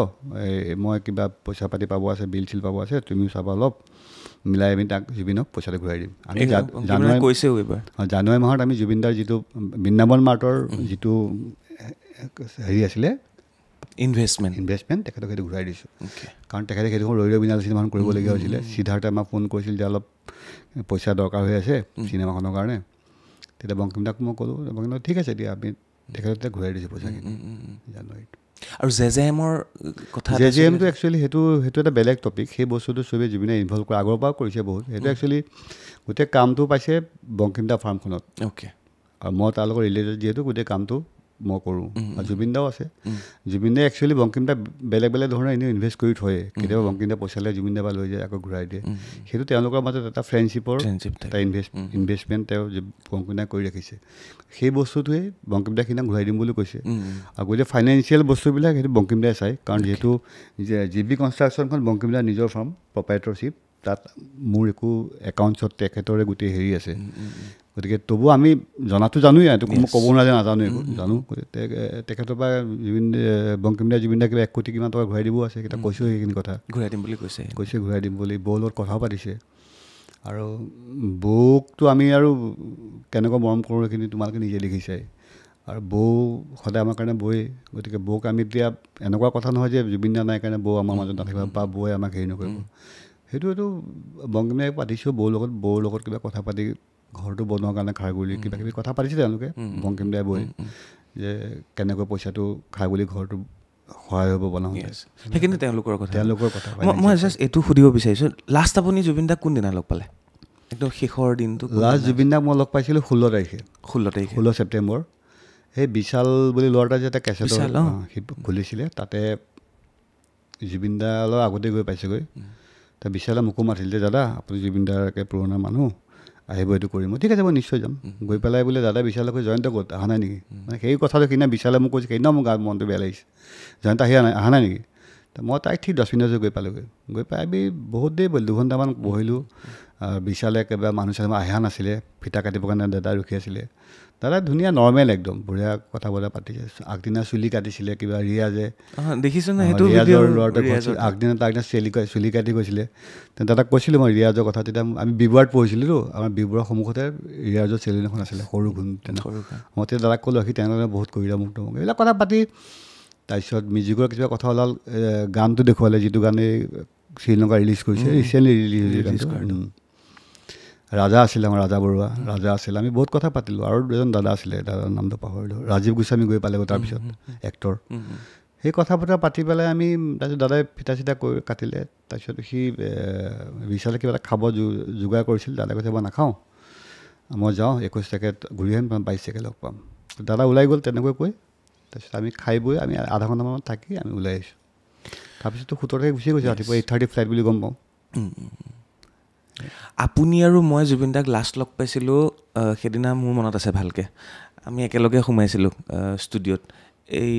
মই কিবা পইচা পাতি পাব আছে বিল চিল পাব আছে তুমিও চাবা অলপ মিলাই আমি তাক জুবিনক পইচাটো ঘূৰাই দিম আমি জানুৱাৰী মাহত আমি জুবিনদাৰ যিটো বৃন্দাবন মাৰ্টৰ যিটো হেৰি আছিলে ইনভেষ্টমেণ্ট তেখেতক সেইটো ঘূৰাই দিছোঁ কাৰণ তেখেতে সেইটো ৰৈ বিনাল চিনেমাখন কৰিবলগীয়া হৈছিলে সিদ্ধাৰ্থে আমাক ফোন কৰিছিল যে অলপ পইচা দৰকাৰ হৈ আছে চিনেমাখনৰ কাৰণে তেতিয়া বংকিম দাক মই ক'লোঁ বংকিম দা ঠিক আছে দিয়া আমি তেখেতক ঘূৰাই দিছোঁ পইচাখিনি জানুৱাৰীত আৰু জেজেএমৰ কথা জেজেএমটো একচুৱেলি সেইটো এটা বেলেগ টপিক সেই বস্তুটো চবেই জুবিনে ইনভলভ কৰে আগৰ পৰাও কৰিছে বহুত সেইটো একচুৱেলি গোটেই কামটো পাইছে বংকিম দা ফাৰ্মখনত আৰু মই তাৰ লগত ৰিলেটেড যিহেতু গোটেই কামটো মই কৰোঁ আৰু জুবিন দাও আছে জুবিন দাই একচুৱেলি বংকিম দা বেলেগ ধৰণৰ এনেও ইনভেষ্ট কৰি থয় কেতিয়াবা বংকিম দা পইচা লৈ জুবিন দা পৰা লৈ যায় আকৌ ঘূৰাই দিয়ে সেইটো তেওঁলোকৰ মাজত এটা ফ্ৰেণ্ডশ্বিপৰ এটা ইনভেষ্টমেণ্ট তেওঁ বংকিম দাই কৰি ৰাখিছে সেই বস্তুটোৱে বংকিম দাখিনিক ঘূৰাই দিম বুলি কৈছে আৰু গোটেই ফাইনেন্সিয়েল বস্তুবিলাক সেইটো বংকিম দাই চায় কাৰণ যিহেতু JB কনষ্ট্ৰাকশ্যনখন বংকিম দাৰ নিজৰ ফাৰ্ম প্ৰপাইটৰশ্বিপ তাত মোৰ একো একাউণ্টছত তেখেতৰে গোটেই হেৰি আছে গতিকে তবু আমি জনাটো জানোৱেই এইটো মই ক'ব নোৱাৰে নাজানো একো জানো তেখেতৰ পৰা বংকিম দাই জুবিন দাই কিবা 1 কোটি কিমান টকা ঘূৰাই দিব আছে কেতিয়া কৈছোঁ সেইখিনি কথা ঘূৰাই দিম বুলি কৈছে ঘূৰাই দিম বুলি বৌৰ লগত কথাও পাতিছে আৰু বৌকতো আমি আৰু কেনেকুৱা মৰম কৰোঁ সেইখিনি তোমালোকে নিজে দেখিছাই আৰু বৌ সদায় আমাৰ কাৰণে বৌয়ে গতিকে বৌক আমি এতিয়া এনেকুৱা কথা নহয় যে জুবিন দা নাই কাৰণে বৌ আমাৰ মাজত নাথাকিব বা বৌয়ে আমাক হেৰি নকৰিব সেইটো বংকিম দাই পাতিছোঁ বৌৰ লগত কিবা কথা পাতি ঘৰটো বনোৱাৰ কাৰণে খাৰগুলি কিবা কিবি কথা পাতিছে তেওঁলোকে বংকিম দাই বৌয়ে যে কেনেকৈ পইচাটো খাৰগুলি ঘৰটো সহায় হ'ব বনাওঁতে সেইখিনি তেওঁলোকৰ কথা মই জাষ্ট এইটো সুধিব বিচাৰিছোঁ লাষ্ট আপুনি জুবিন দাক কোনদিনা লগ পালে একদম শেষৰ দিনটো লাষ্ট জুবিন দাক মই লগ পাইছিলোঁ 16 তাৰিখে 16 ছেপ্টেম্বৰ সেই বিশাল বুলি ল'ৰা এটা যে এটা কেছেটৰ খুলিছিলে তাতে জুবিন দা অলপ আগতে গৈ পাইছেগৈ তাৰ বিশালে মোকো মাতিল যে দাদা আপুনি জুবিন দাৰ একে পুৰণা মানুহ আহিব এইটো কৰিম ঠিক আছে মই নিশ্চয় যাম গৈ পেলাই বোলে দাদা বিশালে কৈ জয়ন্ত ক'ত অহা নাই নেকি মানে সেই কথাটো সেইদিনা বিশালে মোক কৈছে সেইদিনা মোৰ গাত মনটো বেয়া লাগিছে জয়ন্ত অহা নাই নেকি মই তাইক ঠিক 10 মিনিটত গৈ পালোঁগৈ গৈ পাই আমি বহুত দেৰি 2 ঘণ্টামান বহিলোঁ বিশালে একেবাৰে মানুহ চানুহ অহা নাছিলে ফিটা কাটিবৰ কাৰণে দাদা ৰখি আছিলে দাদা ধুনীয়া নৰ্মেল একদম বঢ়িয়া কথা বতৰা পাতিছে আগদিনা চুলি কাটিছিলে কিবা ৰিয়াজে দেখিছোঁ ৰিয়াজৰ ল'ৰাটোক আগদিনা চুলি কাটি গৈছিলে দাদাক কৈছিলোঁ মই ৰিয়াজৰ কথা তেতিয়া আমি বিবুৱাত পঢ়িছিলোঁতো আমাৰ বিবুৱাৰ সন্মুখতে ৰিয়াজৰ চেলুন এখন আছিলে সৰু ঘূণ তেনেকুৱা মই তেতিয়া দাদাক ক'লোঁ সি তেনেদৰে বহুত কৰিলে মোক এইবিলাক কথা পাতি তাৰপিছত মিউজিকৰ কিবা কথা ওলাল গানটো দেখুৱালে যিটো গানে শ্ৰীলংকা ৰিলিজ কৰিছে ৰিচেণ্টলি ৰিলিজ গানটো ৰাজা আছিলে আমাৰ ৰাজা বৰুৱা ৰাজা আছিলে আমি বহুত কথা পাতিলোঁ আৰু এজন দাদা আছিলে দাদাৰ নামটো পাহৰিলোঁ ৰাজীৱ গোস্বামী গৈ পালেগৈ তাৰপিছত এক্টৰ সেই কথা বতৰা পাতি পেলাই আমি তাৰপিছত দাদাই ফিটা চিটা কৰি কাটিলে তাৰপিছত সি বিচাৰে কিবা এটা খাব যোগাৰ কৰিছিল দাদাই কৈছে মই নাখাওঁ মই যাওঁ 21 তাৰিখে ঘূৰি আহিম 22 তাৰিখে লগ পাম দাদা ওলাই গ'ল তেনেকৈ কৈ তাৰপিছত আমি খাই বৈ আমি আধা ঘণ্টামান থাকি আমি ওলাই আহিছোঁ তাৰপিছততো 17 তাৰিখে গুচি গৈছে ৰাতিপুৱা 8:30 ফ্লাইট বুলি গম পাওঁ আপুনি আৰু মই জুবিন দাক লাষ্ট লগ পাইছিলোঁ সেইদিনা মোৰ মনত আছে ভালকৈ আমি একেলগে সোমাইছিলোঁ ষ্টুডিঅ'ত এই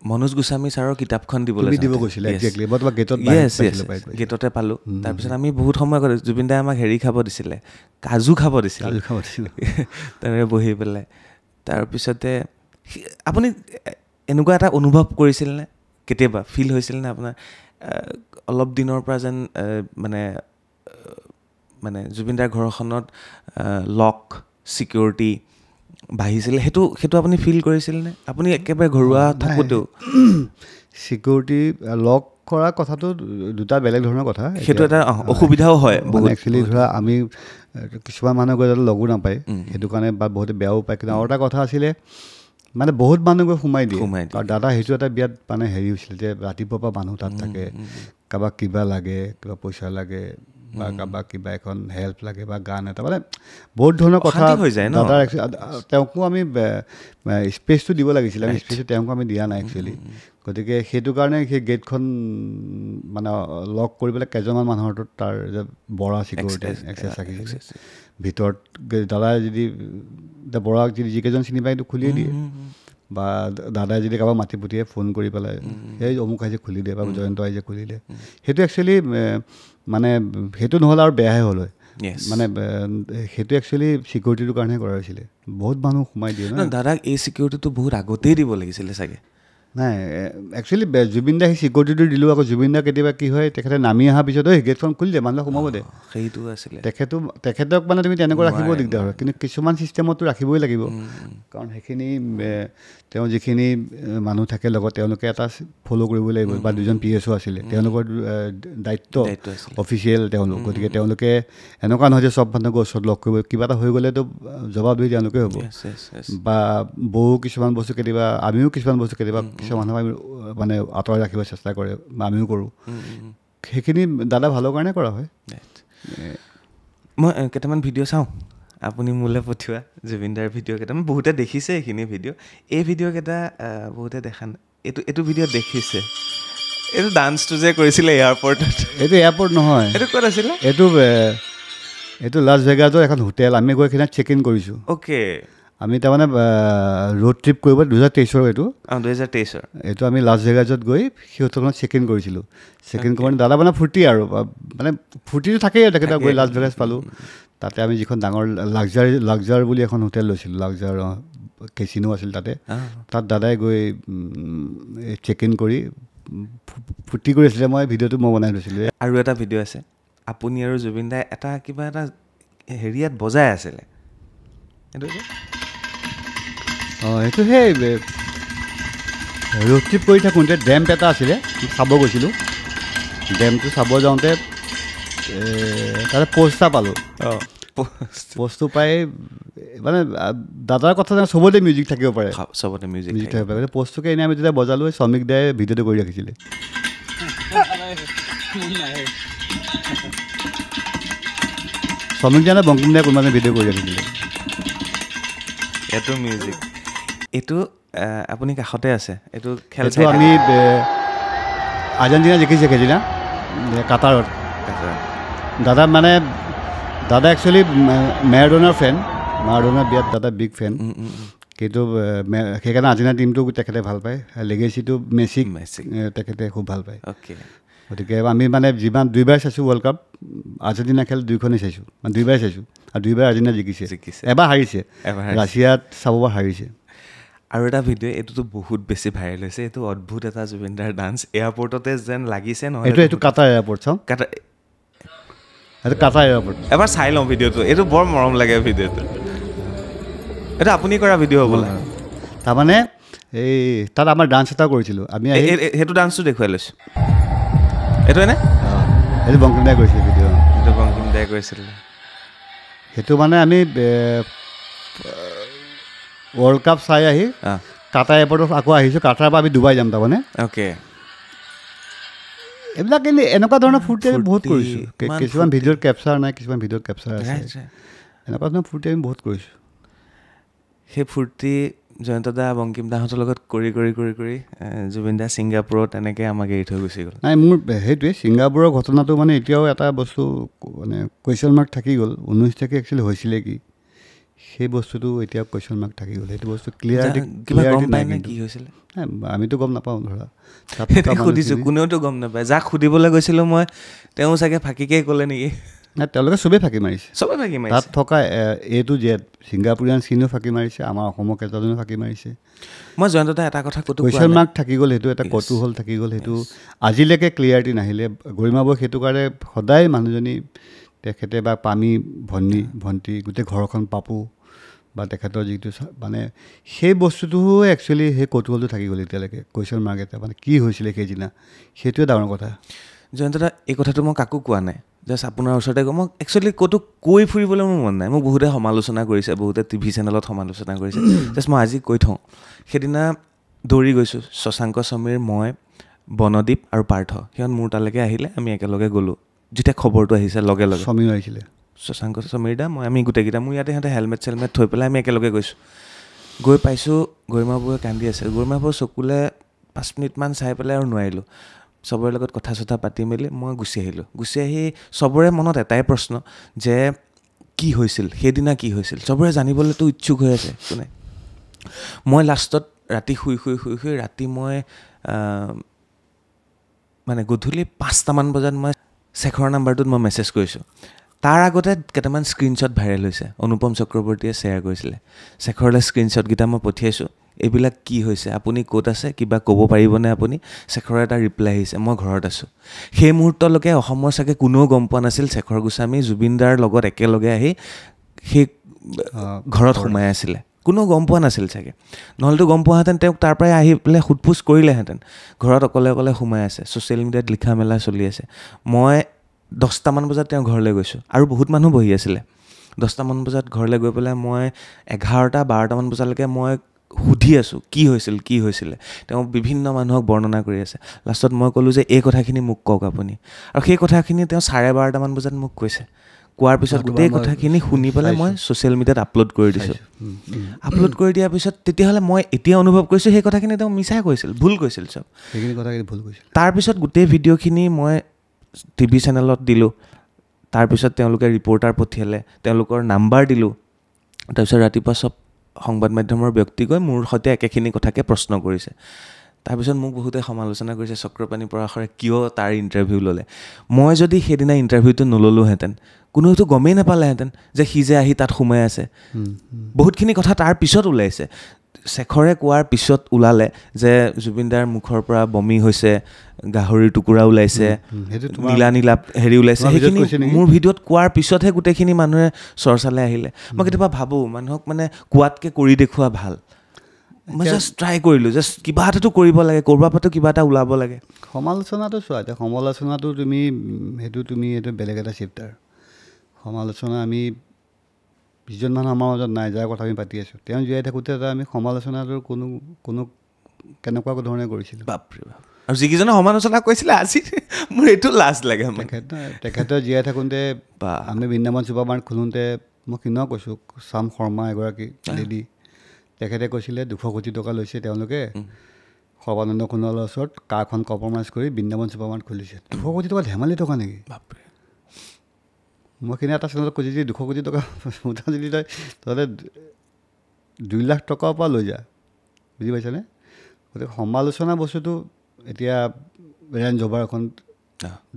মনোজ গোস্বামী ছাৰৰ কিতাপখন দিবলৈ গেটতে পালোঁ তাৰপিছত আমি বহুত সময় কৰি জুবিন দাই আমাক হেৰি খাব দিছিলে কাজু খাব দিছিলে তেনেকৈ বহি পেলাই তাৰপিছতে আপুনি এনেকুৱা এটা অনুভৱ কৰিছিলনে কেতিয়াবা ফিল হৈছিলনে আপোনাৰ অলপ দিনৰ পৰা যেন মানে জুবিন দাৰ ঘৰখনত লক ছিকিউৰিটি বাঢ়িছিলে সেইটো আপুনি ফিল কৰিছিলনে আপুনি একেবাৰে ঘৰুৱা থাকোঁতেও ছিকিউৰিটি লক কৰা কথাটো দুটা বেলেগ ধৰণৰ কথা সেইটো এটা অসুবিধাও হয় একচুৱেলি ধৰা আমি কিছুমান মানুহ গৈ লগো নাপায় সেইটো কাৰণে বা বহুতে বেয়াও পায় কিন্তু আৰু এটা কথা আছিলে মানে বহুত মানুহ গৈ সোমাই দিয়ে আৰু দাদা সেইটো এটা বিয়াত মানে হেৰি হৈছিলে যে ৰাতিপুৱাৰ পৰা মানুহ তাত থাকে কাৰোবাক কিবা লাগে কিবা পইচা লাগে বা কাৰোবাক কিবা এখন হেল্প লাগে বা গান এটা মানে বহুত ধৰণৰ কথা দাদাৰ তেওঁকো আমি স্পেচটো দিব লাগিছিলে আমি স্পেচটো তেওঁকো আমি দিয়া নাই একচুৱেলি গতিকে সেইটো কাৰণে সেই গেটখন মানে লক কৰি পেলাই কেইজনমান মানুহৰ তাৰ বৰা ছিকিউৰিটি এক্সেছ ৰাখিছিলে ভিতৰত দাদাই যদি বৰাক যদি যিকেইজন চিনি পায় সেইটো খুলিয়ে দিয়ে বা দাদাই যদি কাৰোবাক মাতি পঠিয়াই ফোন কৰি পেলাই সেই অমুক আহিছে খুলি দিয়ে বা জয়ন্ত আহিছে খুলি দিয়ে সেইটো একচুৱেলি মানে সেইটো নহ'লে আৰু বেয়াহে হ'ল হয় মানে সেইটো একচুৱেলি ছিকিউৰিটিটোৰ কাৰণেহে কৰা হৈছিলে বহুত মানুহ সোমাই দিয়ে ন দাদাক এই ছিকিউৰিটিটো বহুত আগতেই দিব লাগিছিলে চাগে নাই একচুৱেলি জুবিন দা সেই ছিকিউৰিটিটো দিলোঁ আকৌ জুবিন দা কেতিয়াবা কি হয় তেখেতে নামি অহাৰ পিছত গেটখন খুলি দিয়ে মানুহে সোমাব দে সেইটো আছিলে তেখেতক মানে তুমি তেনেকৈ ৰাখিব দিগদাৰ হয় কিন্তু কিছুমান ছিষ্টেমতো ৰাখিবই লাগিব কাৰণ সেইখিনি তেওঁ যিখিনি মানুহ থাকে লগত তেওঁলোকে এটা ফ'ল' কৰিব লাগিব বা দুজন PSO আছিলে তেওঁলোকৰ দায়িত্ব অফিচিয়েল তেওঁলোক গতিকে তেওঁলোকে এনেকুৱা নহয় যে চব মানুহক ওচৰত লগ কৰিব কিবা এটা হৈ গ'লেতো জবাবদিহি তেওঁলোকে হ'ব বা বহু কিছুমান বস্তু কেতিয়াবা আমিও কিছুমান বস্তু কেতিয়াবা কিছুমান মানুহ আমি মানে আঁতৰাই ৰাখিব চেষ্টা কৰে বা আমিও কৰোঁ সেইখিনি দাদা ভালৰ কাৰণে কৰা হয় মই কেইটামান ভিডিঅ' চাওঁ আপুনি মোলৈ পঠিওৱা জুবিন দাৰ ভিডিঅ' কেইটা মই বহুতে দেখিছে এইখিনি ভিডিঅ' এই ভিডিঅ' কেইটা বহুতে দেখা নাই এইটো ভিডিঅ' দেখিছে এইটো ডান্সটো যে কৰিছিলে এয়াৰপৰ্টত এইটো এয়াৰপৰ্ট নহয় এইটো ক'ত আছিলে এইটো লাছ ভেগাছৰ এখন হোটেল আমি গৈ সেইদিনা চেক ইন কৰিছোঁ অ'কে আমি তাৰমানে ৰোড ট্ৰিপ কৰিব 2023 এইটো 2023 এইটো আমি লাছ ভেগাছত গৈ সেই হোটেলখনত চেক ইন কৰিছিলোঁ চেক ইন কৰোঁ দাদা মানে ফূৰ্তি আৰু মানে ফূৰ্তিটো থাকেই তেখেতক গৈ লাছ ভেগাছ পালোঁ তাতে আমি যিখন ডাঙৰ লাক্সাৰ বুলি এখন হোটেল লৈছিলোঁ লাক্সাৰ কেচিনো আছিল তাত দাদাই গৈ চেক ইন কৰি ফূৰ্তি কৰি আছিলে মই ভিডিঅ'টো মই বনাই লৈছিলোঁ আৰু এটা ভিডিঅ' আছে আপুনি আৰু জুবিন দাই এটা কিবা এটা হেৰিয়াত বজাই আছিলে সেইটো সেই ৰোড ট্ৰিপ কৰি থাকোঁতে ডেম্প এটা আছিলে চাব গৈছিলোঁ ডেমটো চাব যাওঁতে তাতে প'ষ্ট এটা পালোঁ প'ষ্টটো পাই মানে দাদাৰ কথা চবতে মিউজিক থাকিব পাৰে চবতে মিউজিক থাকিব পাৰে প'ষ্টটোকে এনেই আমি যেতিয়া বজালোঁ শ্ৰমিক দাই ভিডিঅ'টো কৰি ৰাখিছিলে শ্ৰমিক দাই নে বংকিম দাই কোনোবাজনে ভিডিঅ' কৰি ৰাখিছিলে এইটো মিউজিক এইটো আপুনি কাষতে আছে এইটো খেলটো আমি আৰ্জেণ্টিনা জিকিছে সেইদিনা কাটাৰত দাদা একচুৱেলি মেৰাডোনাৰ ফেন মাৰাডোনাৰ বিয়াত দাদা বিগ ফেন কিন্তু সেইকাৰণে আৰ্জেণ্টিনা টিমটো তেখেতে ভাল পায় লেগেচিটো মেছিক তেখেতে খুব ভাল পায় গতিকে আমি মানে যিমান 2বাৰ চাইছোঁ ৱৰ্ল্ড কাপ আৰ্জেণ্টিনা খেল 2খনেই চাইছোঁ মানে 2বাৰ চাইছোঁ আৰু 2বাৰ আৰ্জেণ্টিনা জিকিছে এবাৰ হাৰিছে ৰাছিয়াত চাববাৰ হাৰিছে আৰু এটা ভিডিঅ' এইটোতো বহুত বেছি ভাইৰেল হৈছে এইটো অদ্ভুত এটা জুবিন দাৰ ডান্স এয়াৰপৰ্টতে যেন লাগিছে নহয় এইটো কাটাৰ এয়াৰপৰ্ট চাওঁ কাটাৰ এয়াৰপৰ্ট এবাৰ চাই লওঁ ভিডিঅ'টো এইটো বৰ মৰম লাগে ভিডিঅ'টো এইটো আপুনি কৰা ভিডিঅ' হ'বলা তাৰমানে এই তাত আমাৰ ডান্স এটা কৰিছিলোঁ আমি সেইটো ডান্সটো দেখুৱাই লৈছোঁ এইটোৱে নে সেইটো বংকিম দাই কৰিছিলোঁ ভিডিঅ' সেইটো বংকিম দাই কৰিছিলে সেইটো মানে আমি ৱৰ্ল্ড কাপ চাই আহি কাটাৰ এয়াৰপৰ্টত আকৌ আহিছোঁ কাটাৰৰ পৰা আমি ডুবাই যাম তাৰমানে অ'কে এইবিলাক কিন্তু এনেকুৱা ধৰণৰ ফূৰ্তি আমি বহুত কৰিছোঁ কিছুমান ভিডিঅ'ত কেপচাৰ নাই কিছুমান ভিডিঅ'ত কেপচাৰ আছে এনেকুৱা ধৰণৰ ফূৰ্তি আমি বহুত কৰিছোঁ সেই ফূৰ্তি জয়ন্ত দা বংকিম দাহঁতৰ লগত কৰি জুবিন দা ছিংগাপুৰত এনেকৈ আমাক এৰি থৈ গুচি গ'ল নাই মোৰ সেইটোৱে ছিংগাপুৰৰ ঘটনাটো মানে এতিয়াও এটা বস্তু মানে কুৱেশ্যন মাৰ্ক থাকি গ'ল 19 তাৰিখে একচুৱেলি হৈছিলে কি সেই বস্তুটো এতিয়া কুৱেশ্যন মাৰ্ক থাকি গ'ল সেইটো বস্তু কি হৈছিলে আমিতো গম নাপাওঁ ধৰা সুধিছোঁ কোনেওতো গম নাপায় যাক সুধিবলৈ গৈছিলোঁ মই তেওঁ চাগে ফাঁকিকেই ক'লে নেকি নাই তেওঁলোকে চবেই ফাঁকি মাৰিছে তাত থকা এইটো জেড ছিংগাপুৰিয়ান চিনো ফাঁকি মাৰিছে আমাৰ অসমৰ কেইটাজনো ফাঁকি মাৰিছে মই জয়ন্ত দা এটা কথা কুৱেশ্যন মাৰ্ক থাকি গ'ল সেইটো এটা কৌতূহল থাকি গ'ল সেইটো আজিলৈকে ক্লিয়াৰিটি নাহিলে গৰিমা বৌ সেইটো কাৰণে সদায় মানুহজনী তেখেতে বা পামী ভণ্টি গোটেই ঘৰখন পাপু বা তেখেতৰ যিটো মানে সেই বস্তুটোও একচুৱেলি সেই কৌতূহলটো থাকি গ'ল এতিয়ালৈকে কুৱেশ্যন মাৰ্ক এটা মানে কি হৈছিলে সেইদিনা সেইটোৱে ডাঙৰ কথা জয়ন্ত দা এই কথাটো মই কাকো কোৱা নাই জাষ্ট আপোনাৰ ওচৰতে মই একচুৱেলি ক'তো কৈ ফুৰিবলৈ মোৰ মন নাই মোক বহুতে সমালোচনা কৰিছে বহুতে টিভি চেনেলত সমালোচনা কৰিছে জাষ্ট মই আজি কৈ থওঁ সেইদিনা দৌৰি গৈছোঁ শশাংক সমীৰ মই বনদীপ আৰু পাৰ্থ সিহঁত মোৰ তালৈকে আহিলে আমি একেলগে গ'লোঁ যেতিয়া খবৰটো আহিছে লগে লগে সমীৰ আহিছিলে শশাংক সমীৰ দা মই আমি গোটেইকেইটা মোৰ ইয়াতে সিহঁতে হেলমেট চেলমেট থৈ পেলাই আমি একেলগে গৈছোঁ গৈ পাইছোঁ গৰিমা বৌয়ে কান্দি আছে গৰিমা বৌ চকুলে 5 মিনিটমান চাই পেলাই আৰু নোৱাৰিলোঁ চবৰে লগত কথা চথা পাতি মেলি মই গুচি আহিলোঁ গুচি আহি চবৰে মনত এটাই প্ৰশ্ন যে কি হৈছিল সেইদিনা কি হৈছিল চবৰে জানিবলৈতো ইচ্ছুক হৈ আছে কোনে মই লাষ্টত ৰাতি শুই ৰাতি মই মানে গধূলি 5টামান বজাত মই শেখৰৰ নাম্বাৰটোত মই মেছেজ কৰিছোঁ তাৰ আগতে কেইটামান স্ক্ৰীনশ্বট ভাইৰেল হৈছে অনুপম চক্ৰৱৰ্তীয়ে শ্বেয়াৰ কৰিছিলে শেখৰলৈ স্ক্ৰীনশ্বটকেইটা মই পঠিয়াইছোঁ এইবিলাক কি হৈছে আপুনি ক'ত আছে কিবা ক'ব পাৰিবনে আপুনি শেখৰৰ এটা ৰিপ্লাই আহিছে মই ঘৰত আছোঁ সেই মুহূৰ্তলৈকে অসমৰ চাগে কোনেও গম পোৱা নাছিল শেখৰ গোস্বামী জুবিন দাৰ লগত একেলগে আহি সেই ঘৰত সোমাই আছিলে কোনেও গম পোৱা নাছিল চাগে নহ'লেতো গম পোৱাহেঁতেন তেওঁক তাৰ পৰাই আহি পেলাই সোধপোছ কৰিলেহেঁতেন ঘৰত অকলে সোমাই আছে ছ'চিয়েল মিডিয়াত লিখা মেলা চলি আছে মই 10টামান বজাত তেওঁ ঘৰলৈ গৈছোঁ আৰু বহুত মানুহ বহি আছিলে 10টামান বজাত ঘৰলৈ গৈ পেলাই মই 11-12টামান বজালৈকে মই সুধি আছোঁ কি হৈছিলে তেওঁ বিভিন্ন মানুহক বৰ্ণনা কৰি আছে লাষ্টত মই ক'লোঁ যে এই কথাখিনি মোক কওক আপুনি আৰু সেই কথাখিনি তেওঁ 12:30টামান বজাত মোক কৈছে কোৱাৰ পিছত গোটেই কথাখিনি শুনি পেলাই মই ছ'চিয়েল মিডিয়াত আপলোড কৰি দিছোঁ আপলোড কৰি দিয়াৰ পিছত তেতিয়াহ'লে মই এতিয়া অনুভৱ কৰিছোঁ সেই কথাখিনি তেওঁ মিছাই কৈছিল ভুল কৈছিল চব সেইখিনি কথাখিনি ভুল কৈছিল তাৰপিছত গোটেই ভিডিঅ'খিনি মই টিভি চেনেলত দিলোঁ তাৰপিছত তেওঁলোকে ৰিপৰ্টাৰ পঠিয়ালে তেওঁলোকৰ নাম্বাৰ দিলোঁ তাৰপিছত ৰাতিপুৱা চব সংবাদ মাধ্যমৰ ব্যক্তি গৈ মোৰ সৈতে একেখিনি কথাকে প্ৰশ্ন কৰিছে তাৰপিছত মোক বহুতে সমালোচনা কৰিছে চক্ৰপাণি পৰাশৰে কিয় তাৰ ইণ্টাৰভিউ ল'লে মই যদি সেইদিনা ইণ্টাৰভিউটো নল'লোহেঁতেন কোনেওতো গমেই নাপালেহেঁতেন যে সি যে আহি তাত সোমাই আছে বহুতখিনি কথা তাৰ পিছত ওলাইছে শেখৰে কোৱাৰ পিছত ওলালে যে জুবিনদাৰ মুখৰ পৰা বমি হৈছে গাহৰিৰ টুকুৰা ওলাইছে নীলা হেৰি ওলাইছে সেইখিনি মোৰ ভিডিঅ'ত কোৱাৰ পিছতহে গোটেইখিনি মানুহে চৰ্চালৈ আহিলে মই কেতিয়াবা ভাবোঁ মানুহক মানে কোৱাতকৈ কৰি দেখুওৱা ভাল মই জাষ্ট ট্ৰাই কৰিলোঁ জাষ্ট কিবা এটাতো কৰিব লাগে ক'ৰবাৰ পৰাতো কিবা এটা ওলাব লাগে সমালোচনাটো চোৱা এতিয়া সমালোচনাটো তুমি এইটো বেলেগ এটা চেপ্টাৰ সমালোচনা আমি যিজন মানুহ আমাৰ মাজত নাই যাৰ কথা আমি পাতি আছোঁ তেওঁ জীয়াই থাকোঁতে আমি সমালোচনাটোৰ কোনো কেনেকুৱা ধৰণে কৰিছিলোঁ বাপৰে বাপ আৰু যিকেইজনে সমালোচনা কৰিছিলে আজি মোৰ এইটো লাজ লাগে তেখেতে জীয়াই থাকোঁতে আমি বৃন্দাবন ছুপাৰমাৰ্ট খোলোঁতে মই কিনো কৈছোঁ শ্যাম শৰ্মা এগৰাকী লেডি তেখেতে কৈছিলে 200 কোটি টকা লৈছে তেওঁলোকে সৰ্বানন্দ সোণোৱালৰ ওচৰত কাৰখন কম্প্ৰমাইজ কৰি বৃন্দাবন ছুপাৰমাৰ্ট খুলিছে 200 কোটি টকা ধেমালি টকা নেকি বাপৰে মই কিনে এটা চেনেলত কৈছোঁ যে 200 কোটি টকা মুঠা যদি তহঁতে 2 লাখ টকাৰ পৰা লৈ যা বুজি পাইছানে গতিকে সমালোচনা বস্তুটো এতিয়া ৰেঞ্জ অভাৰ এখন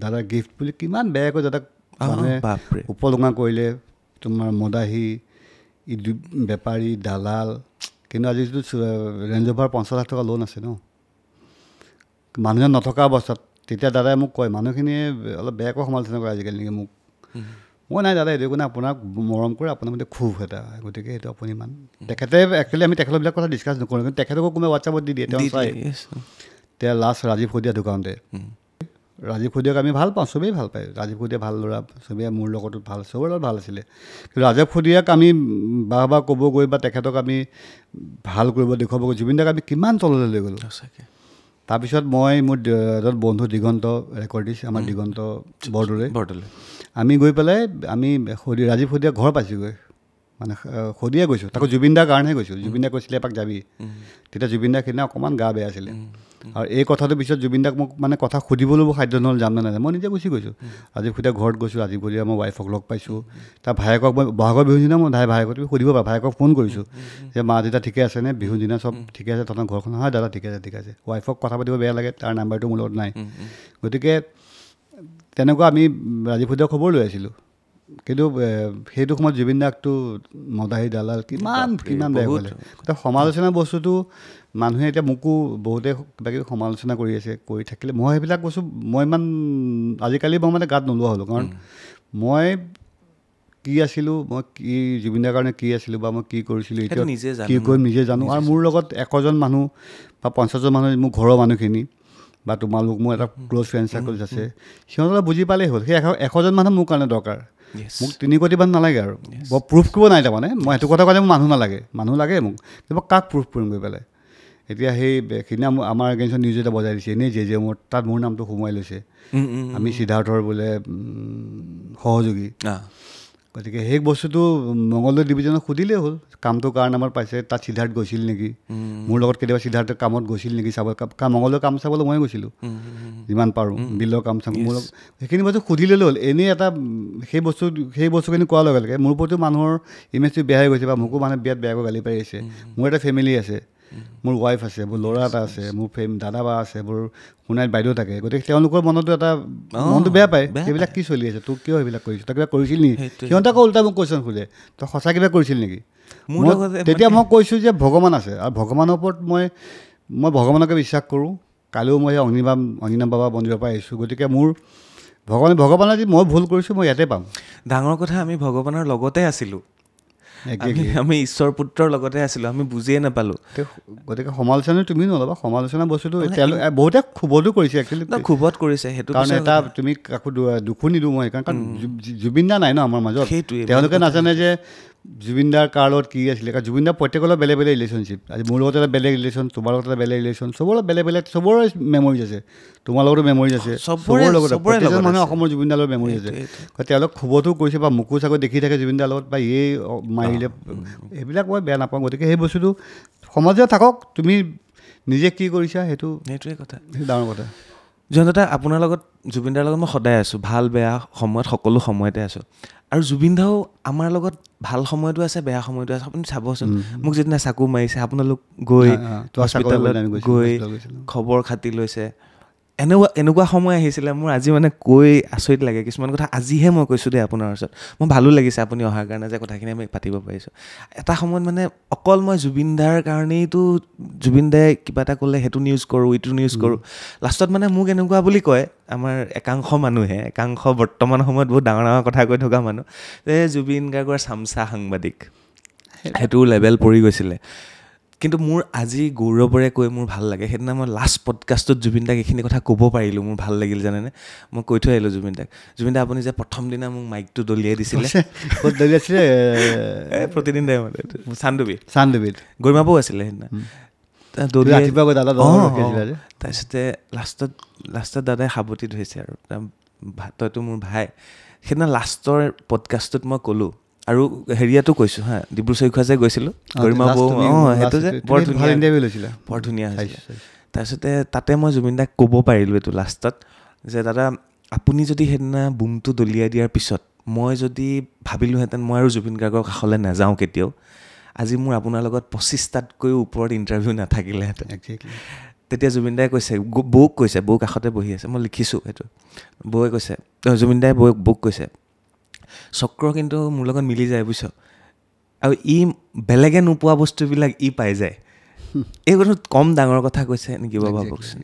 দাদা গিফ্ট বুলি কিমান বেয়াকৈ দাদাক মানুহে উপলুঙা কৰিলে তোমাৰ মদাহী বেপাৰী দালাল কিন্তু আজি যিটো ৰেঞ্জ অভাৰ 50 লাখ টকা লোন আছে ন মানুহজন নথকা অৱস্থাত তেতিয়া দাদাই মোক কয় মানুহখিনিয়ে অলপ বেয়াকৈ সমালোচনা কৰে আজিকালি নেকি মোক মই নাই দাদা এইটো কাৰণে আপোনাক মৰম কৰে আপোনাৰ মতে খুব এটা গতিকে সেইটো আপুনি ইমান তেখেতে একচুৱেলি আমি তেখেতবিলাক কথা ডিছকাছ নকৰোঁ কিন্তু তেখেতকো কোনোবাই হোৱাটছআপত দি দিয়ে তেওঁ চাই তেওঁ লাষ্ট ৰাজীৱ শদিয়া ঢুকাওঁতে ৰাজীৱ শদিয়াক আমি ভাল পাওঁ চবেই ভাল পায় ৰাজীৱ শদিয়া ভাল ল'ৰা চবেই মোৰ লগতো ভাল চবৰ লগত ভাল আছিলে কিন্তু ৰাজীৱ শদিয়াক আমি বাহ ক'ব গৈ বা তেখেতক আমি ভাল কৰিব দেখুৱাব গৈ জুবিন দাক আমি কিমান তললৈ লৈ গ'লোঁ তাৰপিছত মই মোৰ এজন বন্ধু দিগন্ত ৰেকৰ্ডিষ্ট আমাৰ দিগন্ত বৰদলৈ আমি গৈ পেলাই আমি ৰাজীৱ শদিয়া ঘৰ পাইছোঁগৈ মানে শদিয়া গৈছোঁ তাকো জুবিন দাৰ কাৰণেহে গৈছোঁ জুবিন দাই কৈছিলে এপাক যাবি তেতিয়া জুবিন দাৰ সেইদিনা অকণমান গা বেয়া আছিলে আৰু এই কথাটোৰ পিছত জুবিন দাক মোক মানে কথা সুধিবলৈও সাধ্য নহ'ল যাম নে নাযাম মই নিজে গুচি গৈছোঁ ৰাজীৱ শদিয়া ঘৰত গৈছোঁ ৰাজীৱ শদিয়া মই ৱাইফক লগ পাইছোঁ তাৰ ভায়েকক মই বহাগৰ বিহুৰ দিনা মই ভায়েকক তুমি সুধিব পাৰা ভায়েকক ফোন কৰিছোঁ যে মা দেউতা ঠিকে আছেনে বিহুৰ দিনা চব ঠিকে আছে তহঁতৰ ঘৰখন হয় দাদা ঠিকে আছে ৱাইফক কথা পাতিব বেয়া লাগে তাৰ নাম্বাৰটো মোৰ লগত নাই গতিকে তেনেকুৱা আমি ৰাজীৱ শদিয়াৰ খবৰ লৈ আছিলোঁ কিন্তু সেইটো সময়ত জুবিন দাকটো মদাহী দালাল কিমান বেয়া কৰিলে গতিকে সমালোচনা বস্তুটো মানুহে এতিয়া মোকো বহুতে কিবা কিবি সমালোচনা কৰি আছে কৰি থাকিলে মই সেইবিলাক বস্তু মই ইমান আজিকালি মই মানে গাত নোলোৱা হ'লোঁ কাৰণ মই কি আছিলোঁ মই কি জুবিন দাৰ কাৰণে কি আছিলোঁ বা মই কি কৰিছিলোঁ এতিয়া কি কৰিম নিজে জানো আৰু মোৰ লগত 100জন মানুহ বা 50জন মানুহ মোৰ ঘৰৰ মানুহখিনি বা তোমালোক মোৰ এটা ক্ল'জ ফ্ৰেণ্ড চাৰ্কলছ আছে সিহঁতক বুজি পালেই হ'ল সেই 100জন মানুহ মোৰ কাৰণে দৰকাৰ মোক 3 কোটি মান নালাগে আৰু মই প্ৰুফ কৰিব নাই তাৰমানে মই সেইটো কথা কাৰণে মোৰ মানুহ লাগে মোক কিন্তু মই কাক প্ৰুফ কৰিম গৈ পেলাই এতিয়া সেইদিনা আমাৰ এগেইনষ্টত নিউজ এটা বজাই দিছে এনেই যে মোৰ তাত মোৰ নামটো সোমোৱাই লৈছে আমি সিদ্ধাৰ্থৰ বোলে সহযোগী গতিকে সেই বস্তুটো মংগলদৈ ডিভিজনক সুধিলেই হ'ল কামটো কাৰ নামত পাইছে তাত সিদ্ধাৰ্থ গৈছিল নেকি মোৰ লগত কেতিয়াবা সিদ্ধাৰ্থৰ কামত গৈছিল নেকি চাব মংগলদৈ কাম চাবলৈ মই গৈছিলোঁ যিমান পাৰোঁ বিলৰ কাম চাম মোৰ লগত সেইখিনি বস্তু সুধি ল'লে হ'ল এনেই এটা সেই বস্তুখিনি কোৱাৰ লগে লগে মোৰ প্ৰতিও মানুহৰ ইমেজটো বেয়া হৈ গৈছে বা মোকো মানুহে বিয়াত বেয়াকৈ গালি পাৰি আছে মোৰ এটা ফেমিলি আছে মোৰ ৱাইফ আছে মোৰ ল'ৰা এটা আছে মোৰ দাদা বা আছে মোৰ শুনাইত বাইদেউ থাকে গতিকে তেওঁলোকৰ মনতো এটা মনটো বেয়া পায় সেইবিলাক কি চলি আছে তোক কিয় সেইবিলাক কৰিছ তই কিবা কৰিছিল নেকি সিহঁতে আকৌ ওল্টা মোক কুৱেশ্যন সোধে তই সঁচা কিবা কৰিছিল নেকি তেতিয়া মই কৈছোঁ যে ভগৱান আছে আৰু ভগৱানৰ ওপৰত মই ভগৱানকে বিশ্বাস কৰোঁ কালিও মই অগ্নিনাম বাবা মন্দিৰৰ পৰা আহিছোঁ গতিকে মোৰ ভগৱানে যদি মই ভুল কৰিছোঁ মই ইয়াতে পাম ডাঙৰ কথা আমি ভগৱানৰ লগতে আছিলোঁ আমি ঈশ্বৰ পুত্ৰৰ লগতে আছিলোঁ আমি বুজিয়ে নাপালোঁ গতিকে সমালোচনা তুমি নল'বা সমালোচনা বস্তুটো বহুতে ক্ষোভতো কৰিছে একচুৱেলি ক্ষোভত কৰিছে সেইটো কাৰণ এটা তুমি কাকো দুখো নিদিওঁ মই কাৰণ জুবিন দা নাই ন আমাৰ মাজত তেওঁলোকে নাজানে যে জুবিন দাৰ কাৰ লগত কি আছিলে কাৰণ জুবিন দাৰ প্ৰত্যেকৰ লগত বেলেগ ৰিলেশ্যনশ্বিপ আজি মোৰ লগত এটা বেলেগ ৰিলেশ্যন তোমাৰ লগত এটা বেলেগ ৰিলেশ্যন চবৰ বেলেগ চবৰে মেমৰিজ আছে তোমাৰ লগতো মেমৰিজ আছে চবৰে লগত প্ৰতিজন মানুহে অসমৰ জুবিন দাৰ লগত মেমৰিজ আছে তেওঁলোক ক্ষোভতো কৰিছে বা মোকো চাগৈ দেখি থাকে জুবিন দাৰ লগত বা এই মাৰিলে এইবিলাক মই বেয়া নাপাওঁ গতিকে সেই বস্তুটো সমাজত থাকক তুমি নিজে কি কৰিছা সেইটোৱে কথা ডাঙৰ কথা জয়ন্ত আপোনাৰ লগত জুবিন দাৰ লগত মই সদায় আছোঁ ভাল বেয়া সময়ত সকলো সময়তে আছোঁ আৰু জুবিন দাও আমাৰ লগত ভাল সময়তো আছে বেয়া সময়তো আছে আপুনি চাবচোন মোক যিদিনা চাকু মাৰিছে আপোনালোক গৈ হস্পিটেলত গৈ খবৰ খাতি লৈছে এনেকুৱা সময় আহিছিলে মোৰ আজি মানে কৈ আচৰিত লাগে কিছুমান কথা আজিহে মই কৈছোঁ দেই আপোনাৰ ওচৰত মই ভালো লাগিছে আপুনি অহাৰ কাৰণে যে কথাখিনি আমি পাতিব পাৰিছোঁ এটা সময়ত মানে অকল মই জুবিন দাৰ কাৰণেইতো জুবিন দাই কিবা এটা ক'লে সেইটো নিউজ কৰোঁ ইটো নিউজ কৰোঁ লাষ্টত মানে মোক এনেকুৱা বুলি কয় আমাৰ একাংশ বৰ্তমান সময়ত বহুত ডাঙৰ কথা কৈ থকা মানুহ যে জুবিন গাৰ্গৰ চামচা সাংবাদিক সেইটো লেভেল পৰি গৈছিলে কিন্তু মোৰ আজি গৌৰৱৰে কৈ মোৰ ভাল লাগে সেইদিনা মই লাষ্ট পডকাষ্টত জুবিন দাক এইখিনি কথা ক'ব পাৰিলোঁ মোৰ ভাল লাগিল জানেনে মই কৈ থৈ আহিলোঁ জুবিন দা আপুনি যে প্ৰথম দিনা মোক মাইকটো দলিয়াই দিছিলে প্ৰতিদিন চান্দুবিত গৰিমাবও আছিলে সেইদিনা তাৰপিছতে লাষ্টত দাদাই সাৱটি ধৰিছে আৰু তইতো মোৰ ভাই সেইদিনা লাষ্টৰ পডকাষ্টটোত মই ক'লোঁ আৰু হেৰিয়াতো কৈছোঁ হা ডিব্ৰু চৈখোৱা যে গৈছিলোঁ গৰিমা বৌ সেইটো যে বৰ ধুনীয়া হৈছিলে তাৰপিছতে তাতে মই জুবিন দাক ক'ব পাৰিলোঁ এইটো লাষ্টত যে দাদা আপুনি যদি সেইদিনা বুমটো দলিয়াই দিয়াৰ পিছত মই যদি ভাবিলোঁহেঁতেন মই আৰু জুবিন গাৰ্গৰ কাষলৈ নাযাওঁ কেতিয়াও আজি মোৰ আপোনাৰ লগত 25টাতকৈও ওপৰত ইণ্টাৰভিউ নাথাকিলেহেঁতেন তেতিয়া জুবিন দাই কৈছে বৌ কাষতে বহি আছে মই লিখিছোঁ সেইটো বৌয়ে কৈছে জুবিন দাই বৌক কৈছে চক্ৰ কিন্তু মোৰ লগত মিলি যায় বুজিছ আৰু ই বেলেগে নোপোৱা বস্তুবিলাক ই পাই যায় এই কথাত কম ডাঙৰ কথা কৈছে নেকি বাবা কওকচোন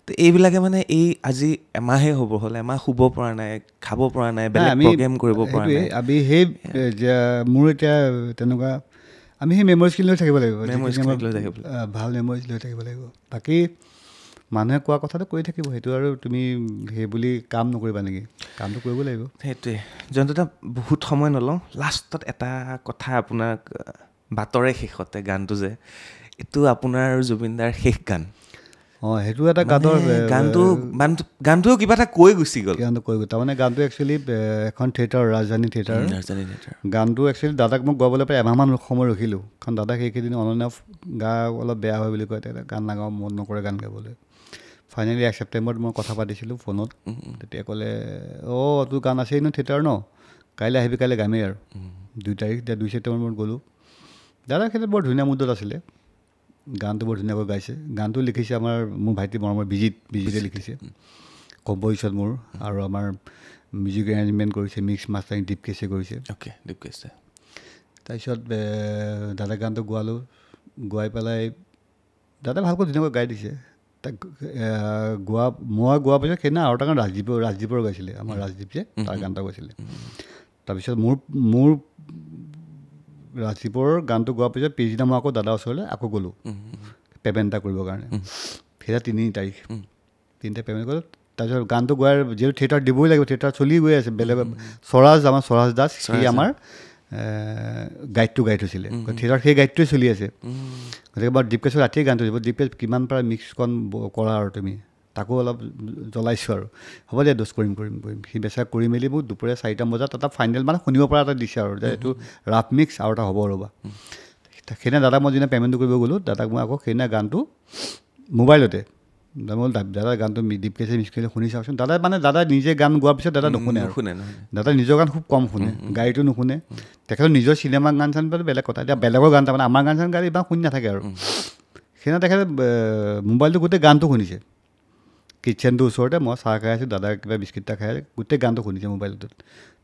তো এইবিলাকে মানে এই আজি এমাহে হ'ব হ'ল, এমাহ শুব পৰা নাই, খাব পৰা নাই, বেলেগ প্ৰগ্ৰেম কৰিব পৰা নাই। আমি সেই মোৰ এতিয়া তেনেকুৱা আমি সেই মেমৰিজখিনি লৈ থাকিব লাগিব, ভাল মেমৰিজ লৈ থাকিব লাগিব। বাকী মানুহে কোৱা কথাটো কৈ থাকিব, সেইটো আৰু তুমি সেই বুলি কাম নকৰিবা নেকি? কামটো কৰিব লাগিব। সেইটোৱে জয়ন্তদা, বহুত সময় নলওঁ, লাষ্টত এটা কথা আপোনাক, বাটৰে শেষতে গানটো যে এইটো আপোনাৰ আৰু জুবিনদাৰ শেষ গান। সেইটো এটা গানৰ গানটোও কিবা এটা কৈ গুচি গ'ল। তাৰমানে গানটো একচুৱেলি এখন থিয়েটাৰ, ৰাজধানী থিয়েটাৰ। গানটো একচুৱেলি দাদাক মই গোৱাবলৈ প্ৰায় এমাহমান সময় ৰখিলোঁ, কাৰণ দাদাক সেইকেইদিন অনন্যা গা অলপ বেয়া হয় বুলি কয়, তেতিয়া গান নাগাওঁ, মন নকৰে গান গাবলৈ। ফাইনেলি 1 ছেপ্টেম্বৰত মই কথা পাতিছিলোঁ ফোনত, তেতিয়া ক'লে তোৰ গান আছেই ন থিয়েটাৰ ন, কাইলৈ আহিবি, কাইলৈ গামেই আৰু 2 তাৰিখ। এতিয়া 2 ছেপ্টেম্বৰত গ'লোঁ। দাদাৰ ক্ষেত্ৰত বৰ ধুনীয়া মুডত আছিলে, গানটো বৰ ধুনীয়াকৈ গাইছে। গানটো লিখিছে মোৰ ভাইটি মৰমৰ বিজিতে লিখিছে, কম্প'জিশ্যন মোৰ, আৰু আমাৰ মিউজিক এৰেঞ্জমেণ্ট কৰিছে, মিক্স মাষ্টাৰিং দীপকেশে কৰিছে। দীপকেশে। তাৰপিছত দাদা গানটো গোৱালোঁ, গোৱাই পেলাই দাদাই ভালকৈ ধুনীয়াকৈ গাই দিছে। তাক মই গোৱাৰ পিছত সেইদিনা আৰু এটা গান ৰাজদীপৰ গাইছিলে, আমাৰ ৰাজদীপ যে, তাৰ গান এটা গাইছিলে। তাৰপিছত মোৰ ৰাজদীপৰ গানটো গোৱাৰ পিছত পিছদিনা মই আকৌ দাদাৰ ওচৰলৈ আকৌ গ'লোঁ পে'মেণ্ট এটা কৰিবৰ কাৰণে। সেইটা 3 তাৰিখ, 3 পে'মেণ্ট কৰিলোঁ। তাৰপিছত গানটো গোৱাৰ যিহেতু থিয়েটাৰ দিবই লাগিব, থিয়েটাৰ চলি গৈ আছে, বেলেগ আমাৰ স্বৰাজ দাস, সি আমাৰ গাইডটো গাই থৈছিলে, থিয়েটাৰ সেই গাইডটোৱে চলি আছে। গতিকে বাৰু দীপকেশৰ ৰাতিয়ে গানটো দিব, দীপকেশ কিমান পাৰে মিক্সখন কৰা আৰু তুমি, তাকো অলপ জ্বলাইছোঁ আৰু, হ'ব দে দোষ কৰিম। সি বেচেৰা কৰি মেলি মোক দুপৰীয়া 4টামান বজাত এটা ফাইনেল মানে শুনিব পৰা এটা দিছে আৰু, যে এইটো ৰাফ মিক্স আৰু এটা হ'ব ৰ'বা। সেইদিনা দাদাক মই যিদিনা পে'মেণ্টটো কৰিব গ'লোঁ, দাদাক মই আকৌ সেইদিনা গানটো মোবাইলতে, দাদা গানটো দীপকেশে মিক্স কৰিলে শুনি চাওকচোন। দাদা নিজে গান গোৱাৰ পিছত দাদা নুশুনে আৰু, দাদা নিজৰ গান খুব কম শুনে, গাড়ীটো নুশুনে। তেখেতৰ নিজৰ চিনেমা গান চান বেলেগ কথা, এতিয়া বেলেগৰ গান তাৰমানে আমাৰ গান চান গালে ইমান শুনি নাথাকে আৰু। সেইদিনা তেখেতে মোবাইলটো গোটেই গানটো শুনিছে, কিটচেনটোৰ ওচৰতে মই চাহ খাই আছোঁ, দাদাই কিবা বিস্কুট এটা খাই গোটেই গানটো শুনিছে মোবাইলটোত।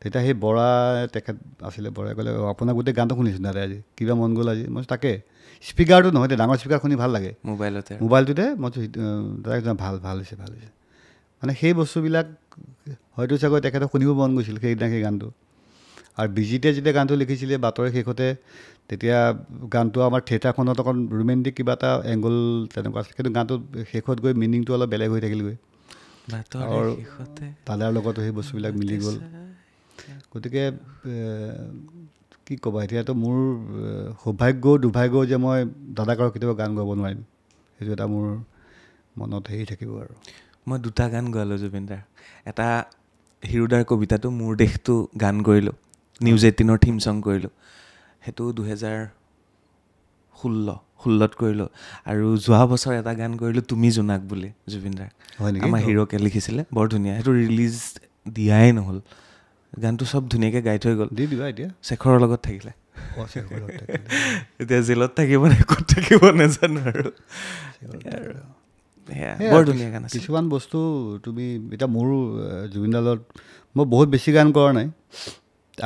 তেতিয়া সেই বৰা তেখেত আছিলে, বৰাই ক'লে আপোনাৰ গোটেই গানটো শুনিছোঁ দাদাই আজি, কিবা মন গ'ল আজি। মই তাকে স্পীকাৰটো নহয়, ডাঙৰ স্পীকাৰ শুনি ভাল লাগে, মোবাইলটোতে। মই দাদাক ভাল হৈছে। মানে সেই বস্তুবিলাক হয়তো চাগৈ তেখেতক শুনিব মন গৈছিল সেইদিনা সেই গানটো। আৰু বিজিতে যেতিয়া গানটো লিখিছিলে বাতৰি শেষতে, তেতিয়া গানটো আমাৰ থিয়েটাৰখনত অকণ ৰোমেণ্টিক কিবা এটা এংগল তেনেকুৱা আছে, কিন্তু গানটো শেষত গৈ মিনিংটো অলপ বেলেগ হৈ থাকিলগৈ, আৰু দাদাৰ লগতো সেই বস্তুবিলাক মিলি গ'ল। গতিকে কি ক'বা, এতিয়াতো মোৰ দুৰ্ভাগ্য যে মই দাদাক আৰু কেতিয়াবা গান গাব নোৱাৰিম, সেইটো এটা মোৰ মনত হেৰি থাকিব আৰু। মই 2টা গান গোৱালোঁ জুবিনদাৰ, এটা হিৰুদাৰ কবিতাটো মোৰ দেশটো গান কৰিলোঁ, নিউজ 18ৰ থিম ছং কৰিলোঁ, সেইটো 2016ত কৰিলোঁ। আৰু যোৱা বছৰ এটা গান কৰিলোঁ তুমি জোনাক বুলি, জুবিনদাৰ, আমাৰ হিৰকে লিখিছিলে, বৰ ধুনীয়া। সেইটো ৰিলিজ দিয়াই নহ'ল, গানটো চব ধুনীয়াকৈ গাই থৈ গ'ল। দি দিবা এতিয়া, শেখৰৰ লগত থাকিলে, এতিয়া জেলত থাকিব নে ক'ত থাকিব নাজানো আৰু। বৰ ধুনীয়া গান আছে। কিছুমান বস্তু তুমি এতিয়া মোৰ জুবিনদাৰ লগত মই বহুত বেছি গান কৰা নাই।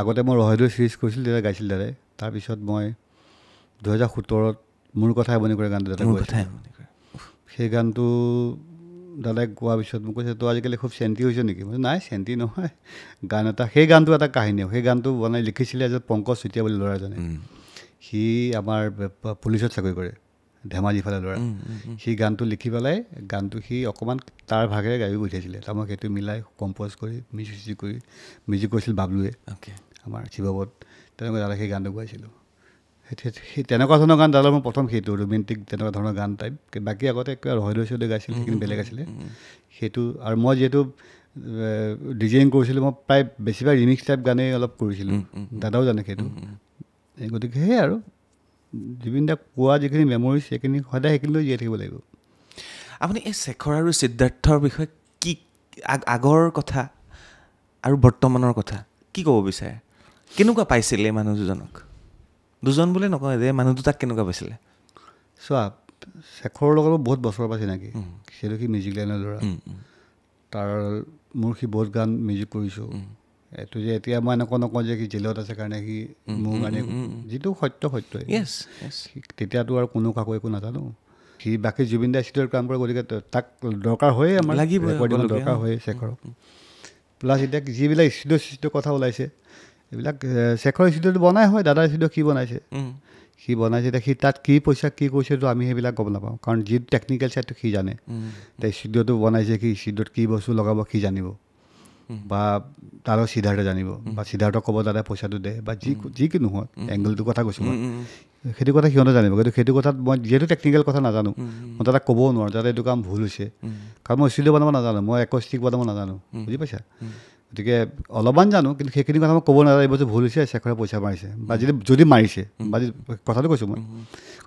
আগতে মই ৰহদৈ চিৰিজ কৰিছিলোঁ, তেতিয়া গাইছিল দাদাই। তাৰপিছত মই 2017ত মোৰ কথাই মনে কৰে গানটো দাদাই গাইছিল। সেই গানটো দাদাই গোৱাৰ পিছত মোক কৈছে, তই আজিকালি খুব চেণ্টি হৈছে নেকি? মই নাই, চেণ্টি নহয়, গান এটা, সেই গানটো এটা কাহিনী। সেই গানটো বনাই লিখিছিলে এজন পংকজ চুতীয়া বুলি ল'ৰা এজনে, সি আমাৰ পুলিচত চাকৰি কৰে, ধেমাজি ফালে ল'ৰা। সি গানটো লিখি পেলাই গানটো সি অকণমান তাৰ ভাগেৰে গায়ো উঠিছিলে, তাৰ মই সেইটো মিলাই কম্প'জ কৰি মিউজিক কৰিছিল বাবলুৱে, আমাৰ শিৱবত। তেনেকৈ দাদা সেই গানটো গাইছিলোঁ। সেই তেনেকুৱা ধৰণৰ গান দাদাৰ মই প্ৰথম সেইটো ৰোমেণ্টিক তেনেকুৱা ধৰণৰ গান টাইপ। বাকী আগতে কিবা ৰহদৈ চহদৈ গাইছিল, সেইখিনি বেলেগ আছিলে সেইটো। আৰু মই যিহেতু ডিজাইন কৰিছিলোঁ, মই প্ৰায় বেছিভাগ ৰিমিক্স টাইপ গানেই অলপ কৰিছিলোঁ, দাদাও জানে সেইটো। গতিকে সেয়াই আৰু জুবিন দাক পোৱা যিখিনি মেমৰিজ, সেইখিনি সদায় সেইখিনি লৈ জীয়াই থাকিব লাগিব। আপুনি এই শেখৰ আৰু সিদ্ধাৰ্থৰ বিষয়ে কি আগৰ কথা আৰু বৰ্তমানৰ কথা কি ক'ব বিচাৰে? কেনেকুৱা পাইছিলে এই মানুহ দুজন বুলি নকয় যে মানুহ দুটাক কেনেকুৱা পাইছিলে? চোৱা, শেখৰৰ লগতো বহুত বছৰৰ পৰা চিনাকি, সেইটো সি মিউজিক লাইনৰ ল'ৰা। তাৰ মোৰ সি বহুত গান মিউজিক কৰিছোঁ। এইটো যে এতিয়া মই এনেকুৱা নকওঁ যে সি জেলত আছে কাৰণে সি মোৰ কাৰণে, যিটো সত্যই তেতিয়াতো আৰু কোনো কাকো একো নাজানো। সি বাকী জুবিন দাই ষ্টুডিঅ'ত কাম কৰে, গতিকে তাক দৰকাৰ হয়েই, আমাৰ ৰেকৰ্ডিঙত দৰকাৰ হয়েই শেখৰক। প্লাছ এতিয়া যিবিলাক ষ্টুডিঅ' কথা ওলাইছে এইবিলাক শেখৰ ষ্টুডিঅ'টো বনাই হয়, দাদাৰ ষ্টুডিঅ' কি বনাইছে সি বনাইছে, এতিয়া সি তাত কি পইচা কি কৰিছেতো আমি সেইবিলাক গম নাপাওঁ, কাৰণ যি টেকনিকেল ছাইডটো সি জানে। এতিয়া ষ্টুডিঅ'টো বনাইছে কি, ষ্টুডিঅ'ত কি বস্তু লগাব সি জানিব, বা তাৰ সিদ্ধাৰ্থে জানিব, বা সিদ্ধাৰ্থক ক'ব দাদা পইচাটো দে, বা যি কি নহয় এংগলটোৰ কথা কৈছোঁ মই, সেইটো কথা সিহঁতে জানিব। কিন্তু সেইটো কথাত মই যিহেতু টেকনিকেল কথা নাজানো, মই দাদাক ক'বও নোৱাৰোঁ দাদা এইটো কাম ভুল হৈছে, কাৰণ মই ষ্টুডিঅ' বনাব নাজানো, মই একষ্টিক বনাব নাজানো, বুজি পাইছা। গতিকে অলপমান জানো, কিন্তু সেইখিনি কথা মই ক'ব নাজানিব যে ভুল হৈছে, শেখৰে পইচা মাৰিছে, বা যদি মাৰিছে, বা কথাটো কৈছোঁ মই।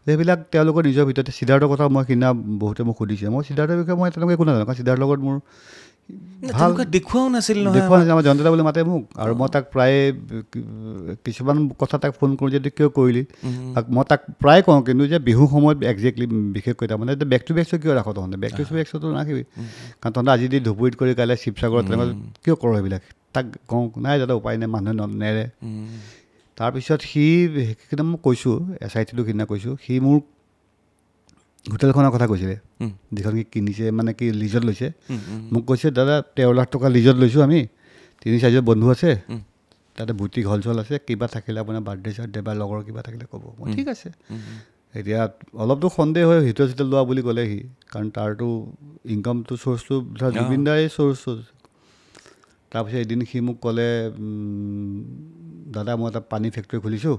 সেইবিলাক তেওঁলোকৰ নিজৰ ভিতৰতে। সিদ্ধাৰ্থৰ কথা মই সিদিনা বহুতে মোক সুধিছে, মই সিদ্ধাৰ্থৰ বিষয়ে মই তেনেকৈ একো নাজানো, কাৰণ সিদ্ধাৰ্থৰ লগত মোৰ ভাল দেখুৱাও নাছিল আমাৰ জয়ন্তদা বুলি মাতে মোক, আৰু মই তাক প্ৰায় কিছুমান কথা তাক ফোন কৰোঁ যে কিয় কৰিলি, মই তাক প্ৰায় কওঁ, কিন্তু যে বিহুৰ সময়ত একজেক্টলি বিশেষকৈ তাৰমানে বেক টু বেক শ্ব' কিয় ৰাখ তহঁতে, বেক টু বেক শ্ব'টো নাৰাখিবি, কাৰণ তহঁতে আজি দি ধুবুৰীত কৰি কাইলৈ শিৱসাগৰত তেনেকুৱা কিয় কৰ সেইবিলাক, তাক কওঁ নাই দাদা উপায় নাই, মানুহে নেৰে। তাৰপিছত সি সেইদিনা মই কৈছোঁ, SIT-টো সিদিনা কৈছোঁ, সি মোৰ হোটেলখনৰ কথা কৈছিলে, যিখন কি কিনিছে মানে কি লিজত লৈছে, মোক কৈছে দাদা 13 লাখ টকা লিজত লৈছোঁ আমি, 3-4জন বন্ধু আছে, তাতে বুটিক হল চল আছে, কিবা থাকিলে আপোনাৰ বাৰ্থডে চাৰ্থডে বা লগৰ কিবা থাকিলে ক'ব। মই ঠিক আছে। এতিয়া অলপতো সন্দেহ হয় হোটেল চোটেল লোৱা বুলি ক'লে সি, কাৰণ তাৰতো ইনকামটো চ'ৰ্চটো ধৰা জুবিন দাৰেই চ'ৰ্চ। তাৰপিছত এদিন সি মোক ক'লে দাদা মই এটা পানী ফেক্টৰী খুলিছোঁ,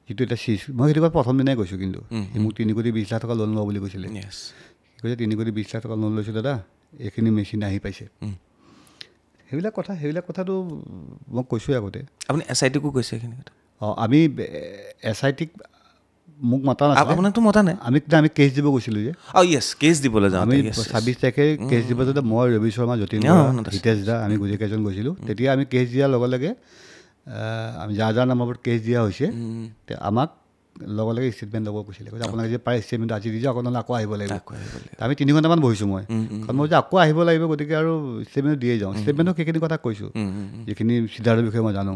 যিটো এতিয়া মই সেইটো কথা প্ৰথম দিনাই কৈছোঁ, কিন্তু সি মোক 3 কোটি 20 লাখ টকা লোন লোৱা বুলি কৈছিলে। সি কৈছে 3 কোটি 20 লাখ টকা লোন লৈছোঁ দাদা, এইখিনি মেচিন আহি পাইছে। সেইবিলাক কথাটো মই কৈছোঁৱে আগতে। আপুনি SIT-কো কৈছে এইখিনি কথা? আমি SIT-ক মোক মতা নাছিলে, আপোনাকতো মতা নাই, আমি কেছ দিব গৈছিলোঁ যে। কেছ দিবলৈ যাওঁ, আমি 26 তাৰিখে কেছ দিব যাওঁতে মই ৰবি শৰ্মা, যতীন বৰা, হিতেশ দা, আমি গোটেইকেইজন গৈছিলোঁ। তেতিয়া আমি কেছ দিয়াৰ লগে লগে আমি যাৰ নামৰ ওপৰত কেছ দিয়া হৈছে আমাক লগে লগে ষ্টেটমেণ্ট ল'ব কৈছিলে, কৈছে আপোনালোকে যে পাৰে ষ্টেটমেণ্টটো আজি দি যাওক, আপোনালোকে আকৌ আহিব লাগিব। আমি 3 ঘণ্টামান বহিছোঁ মই, কাৰণ মই যে আকৌ আহিব লাগিব, গতিকে আৰু ষ্টেটমেণ্টটো দিয়ে যাওঁ। ষ্টেটমেণ্টক সেইখিনি কথা কৈছোঁ, যিখিনি সিদ্ধাৰ্থৰ বিষয়ে মই জানো,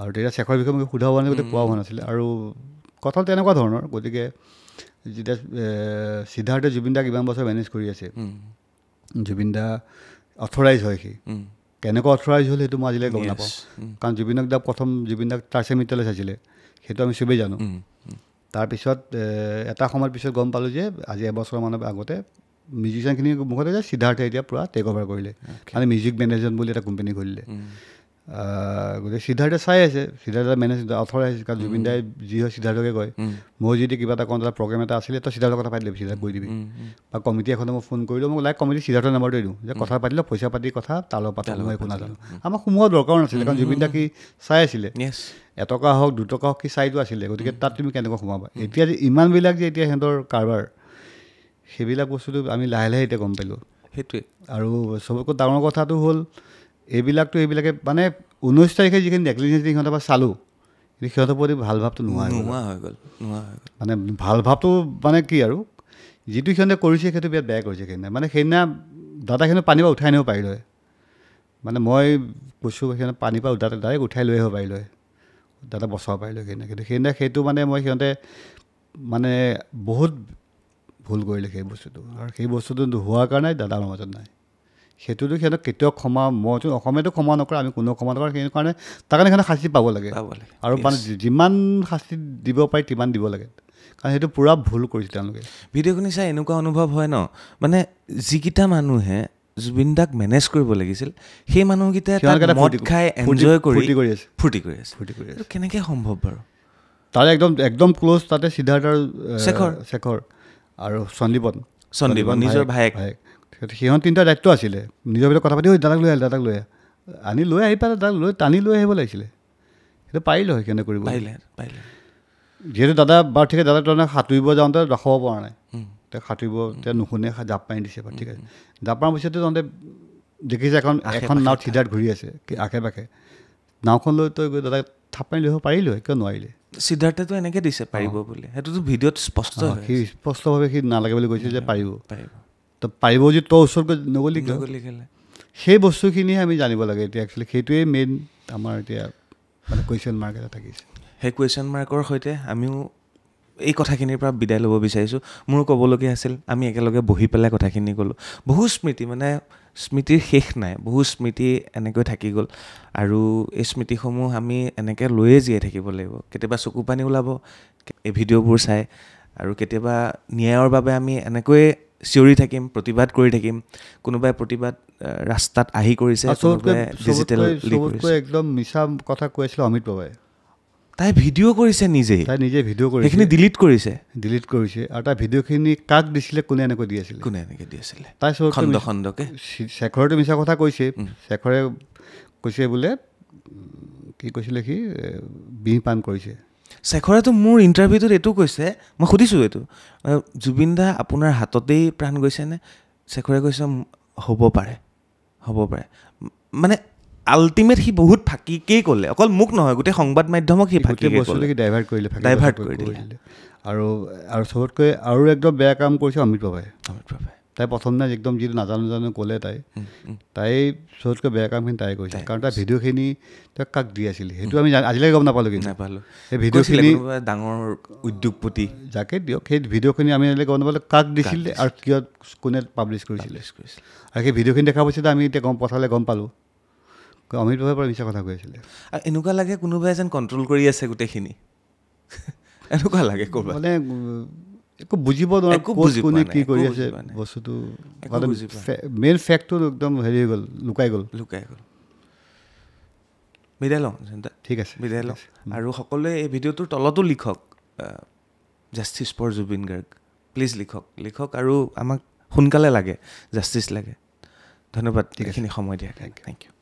আৰু তেতিয়া শেখৰৰ বিষয়ে মোক সোধা হোৱা নাই, গতিকে কোৱা হোৱা নাছিলে। আৰু কথা তেনেকুৱা ধৰণৰ। গতিকে যেতিয়া সিদ্ধাৰ্থে জুবিন দাক ইমান বছৰ মেনেজ কৰি আছে, জুবিন দা অথৰাইজ হয়, সি কেনেকৈ অথৰাইজ হ'ল সেইটো মই আজিলৈকে গম নাপাওঁ, কাৰণ জুবিনক দা প্ৰথম জুবিন দাক টাৰ্চে মিত্ৰলৈ চাইছিলে, সেইটো আমি চবেই জানো। তাৰপিছত এটা সময়ৰ পিছত গম পালোঁ যে আজি এবছৰমানৰ আগতে মিউজিচিয়ানখিনিৰ মুখতে যে সিদ্ধাৰ্থে এতিয়া পূৰা টেক অভাৰ কৰিলে, মানে মিউজিক মেনেজমেণ্ট বুলি এটা কোম্পানী খুলিলে। গতিকে সিদ্ধাৰ্থে চাই আছে, সিদ্ধাৰ্থে মেনেজ অথৰাইজ, কাৰণ জুবিন দাই যি হয় সিদ্ধাৰ্থকে কয়, মই যদি কিবা এটা কওঁ তাত প্ৰগ্ৰেম এটা আছিলে তই সিদ্ধাৰ্থৰ কথা পাতিলে সিদ্ধাৰ্থ কৈ দিবি, বা কমিটি এখনে মই ফোন কৰিলোঁ, মোক লাইক কমিটি সিদ্ধাৰ্থৰ নাম্বাৰটোৱে দিওঁ যে কথা পাতিলে পইচা পাতি কথা তালৰ পাতি মই একো নাজানো। আমাক সোমোৱা দৰকাৰো নাছিলে, কাৰণ জুবিন দা কি চাই আছিলে, 1 টকা হওক 2 টকা হওক কি চাইটো আছিলে, গতিকে তাত তুমি কেনেকৈ সোমাবা। এতিয়া যে ইমানবিলাক যে এতিয়া সিহঁতৰ কাৰবাৰ, সেইবিলাক বস্তুটো আমি লাহে লাহে এতিয়া গম পালোঁ। সেইটোৱে। আৰু চবতকৈ ডাঙৰ কথাটো হ'ল এইবিলাকে মানে 19 তাৰিখে যিখিনি নেকলিজেঞ্চ সিহঁতৰ পৰা চালোঁ, কিন্তু সিহঁতৰ প্ৰতি ভাল ভাৱটো নোহোৱা হৈ গ'ল। মানে ভাল ভাৱটো মানে কি আৰু, যিটো সিহঁতে কৰিছে সেইটো বিৰাট বেয়া কৰিছে। সেইদিনা দাদাখিনি পানীৰ পৰা উঠাই আনিব পাৰিলে হয়, মানে মই কৈছোঁ সিহঁতে পানীৰ পৰা ডাইৰেক্ট উঠাই লৈ আহিব পাৰিলে হয়, দাদা বচাব পাৰিলে হয়। কিন্তু সেইদিনা সেইটো মানে সিহঁতে মানে বহুত ভুল কৰিলে সেই বস্তুটো, আৰু সেই বস্তুটো হোৱাৰ কাৰণে দাদা আমাৰ মাজত নাই। সেইটোতো সিহঁতক কেতিয়াও মইতো অসমীয়াতো ক্ষমা নকৰে, আমি কোনেও ক্ষমা নকৰে, সেই কাৰণে তাৰ কাৰণে সিহঁতে শাস্তি পাব লাগে, আৰু মানে যিমান শাস্তি দিব পাৰি তিমান দিব লাগে, কাৰণ সেইটো পূৰা ভুল কৰিছে তেওঁলোকে। ভিডিঅ'খিনি চাই এনেকুৱা অনুভৱ হয় ন, মানে যিকেইটা মানুহে জুবিন দাক মেনেজ কৰিব লাগিছিল, সেই মানুহকেইটাই মদ খাই এনজয় কৰি ফূৰ্তি কৰি আছে। কেনেকৈ সম্ভৱ বাৰু? তাৰে একদম ক্ল'জ তাতে সিদ্ধাৰ্থ আৰু শেখৰ আৰু সন্দীপন নিজৰ ভায়েক, সিহঁত 3টা দায়িত্ব আছিলে, নিজৰ ভিতৰত কথা পাতি দাদাক লৈ আনি লৈ আহি পেলাই দাদাক টানি লৈ আহিব লাগিছিলে। সেইটো পাৰিলে হয় সিহঁতে কৰিব, যিহেতু দাদা বাৰু ঠিক আছে, দাদা তাৰমানে সাঁতুৰিব যাওঁতে ৰখাব পৰা নাই, তেওঁ সাঁতুৰিব তেওঁ নুশুনে, জাপ মাৰি দিছে বাৰু ঠিক আছে। জাপ মাৰাৰ পিছতে তহঁতে দেখিছে এখন নাও সিদ্ধাৰ্থ ঘূৰি আছে আশে পাশে, নাওখন লৈ তই গৈ দাদাক থাপ মাৰি লৈ আহিব পাৰিলে হয়, কিয় নোৱাৰিলে? সিদ্ধাৰ্থেতো এনেকৈ দিছে পাৰিব বুলি, সেইটোতো ভিডিঅ'ত স্পষ্ট, সি স্পষ্টভাৱে সি নালাগে বুলি কৈছে যে পাৰিব, তো পাৰিব যদি তই ওচৰত গৈ নগলি গ'লে। সেই বস্তুখিনিহে আমি জানিব লাগে এতিয়া, একচুৱেলি সেইটোৱে মেইন আমাৰ এতিয়া মানে কুৱেশ্যন মাৰ্ক এটা থাকিছে। সেই কুৱেশ্যন মাৰ্কৰ সৈতে আমিও এই কথাখিনিৰ পৰা বিদায় ল'ব বিচাৰিছোঁ মোৰো ক'বলগীয়া আছিল আমি একেলগে বহি পেলাই কথাখিনি ক'লোঁ বহু স্মৃতি মানে স্মৃতিৰ শেষ নাই বহু স্মৃতি এনেকৈ থাকি গ'ল আৰু এই স্মৃতিসমূহ আমি এনেকৈ লৈয়ে জীয়াই থাকিব লাগিব কেতিয়াবা চকু পানী ওলাব এই ভিডিঅ'বোৰ চাই আৰু কেতিয়াবা ন্যায়ৰ বাবে আমি এনেকৈয়ে চিঞৰি থাকিম প্ৰতিবাদ কৰি থাকিম কোনোবাই প্ৰতিবাদ ৰাস্তাত আহি কৰিছে কোনোবাই ডিজিটেল একদম মিছা কথা কৈ আছিলে অমিত বাবাই তাই ভিডিঅ' কৰিছে নিজেই তাই নিজে ভিডিঅ' কৰিছে সেইখিনি ডিলিট কৰিছে আৰু তাৰ ভিডিঅ'খিনি কাক দিছিলে কোনে এনেকৈ দি আছিলে তাই খণ্ডকে শেখৰেতো মিছা কথা কৈছে শেখৰে কৈছে বোলে কি কৈছিলে সি বিহ পান কৰিছে শেখৰেতো মোৰ ইণ্টাৰভিউটোত এইটো কৈছে মই সুধিছোঁ এইটো জুবিন দা আপোনাৰ হাততেই প্ৰাণ গৈছেনে শেখৰে কৈছে হ'ব পাৰে মানে আল্টিমেট সি বহুত ফাঁকিকেই ক'লে অকল মোক নহয় গোটেই সংবাদ মাধ্যমক সি ডাইভাৰ্ট কৰিলে আৰু চবতকৈ আৰু একদম বেয়া কাম কৰিছে অমিত বাবাই তাই প্ৰথম দিনা একদম যিটো নাজানো ক'লে তাই চবতকৈ বেয়া কামখিনি তাই কৰিছে কাৰণ তাৰ ভিডিঅ'খিনি তাই কাক দি আছিলে সেইটো আমি আজিলৈকে গম নাপালোঁ কিন্তু সেই ভিডিঅ'খিনি ডাঙৰ উদ্যোগপতি যাকে দিয়ক সেই ভিডিঅ'খিনি আমি আজিলৈকে গম নাপালোঁ কাক দিছিলে আৰু কিয় কোনে পাব্লিছ কৰিছিলে আৰু সেই ভিডিঅ'খিনি দেখা পাইছে আমি এতিয়া পঠালে গম পালোঁ অমিত বাবাৰ পৰা মিছা কথা কৈ আছিলে আৰু এনেকুৱা লাগে কোনোবাই যেন কণ্ট্ৰল কৰি আছে গোটেইখিনি এনেকুৱা লাগে ক'ৰবাত মানে একো বুজিব নোৱাৰে কোনে কি কৰি আছে বস্তুটো মেইন ফেক্টটো একদম হেৰি হৈ গ'ল লুকাই গ'ল বিদায় লওঁ ঠিক আছে বিদায় লওঁ আৰু সকলোৱে এই ভিডিঅ'টোৰ তলতো লিখক justice for Zubeen Garg please লিখক আৰু আমাক সোনকালে লাগে জাষ্টিছ লাগে ধন্যবাদ এইখিনি সময় দিয়া থেংক ইউ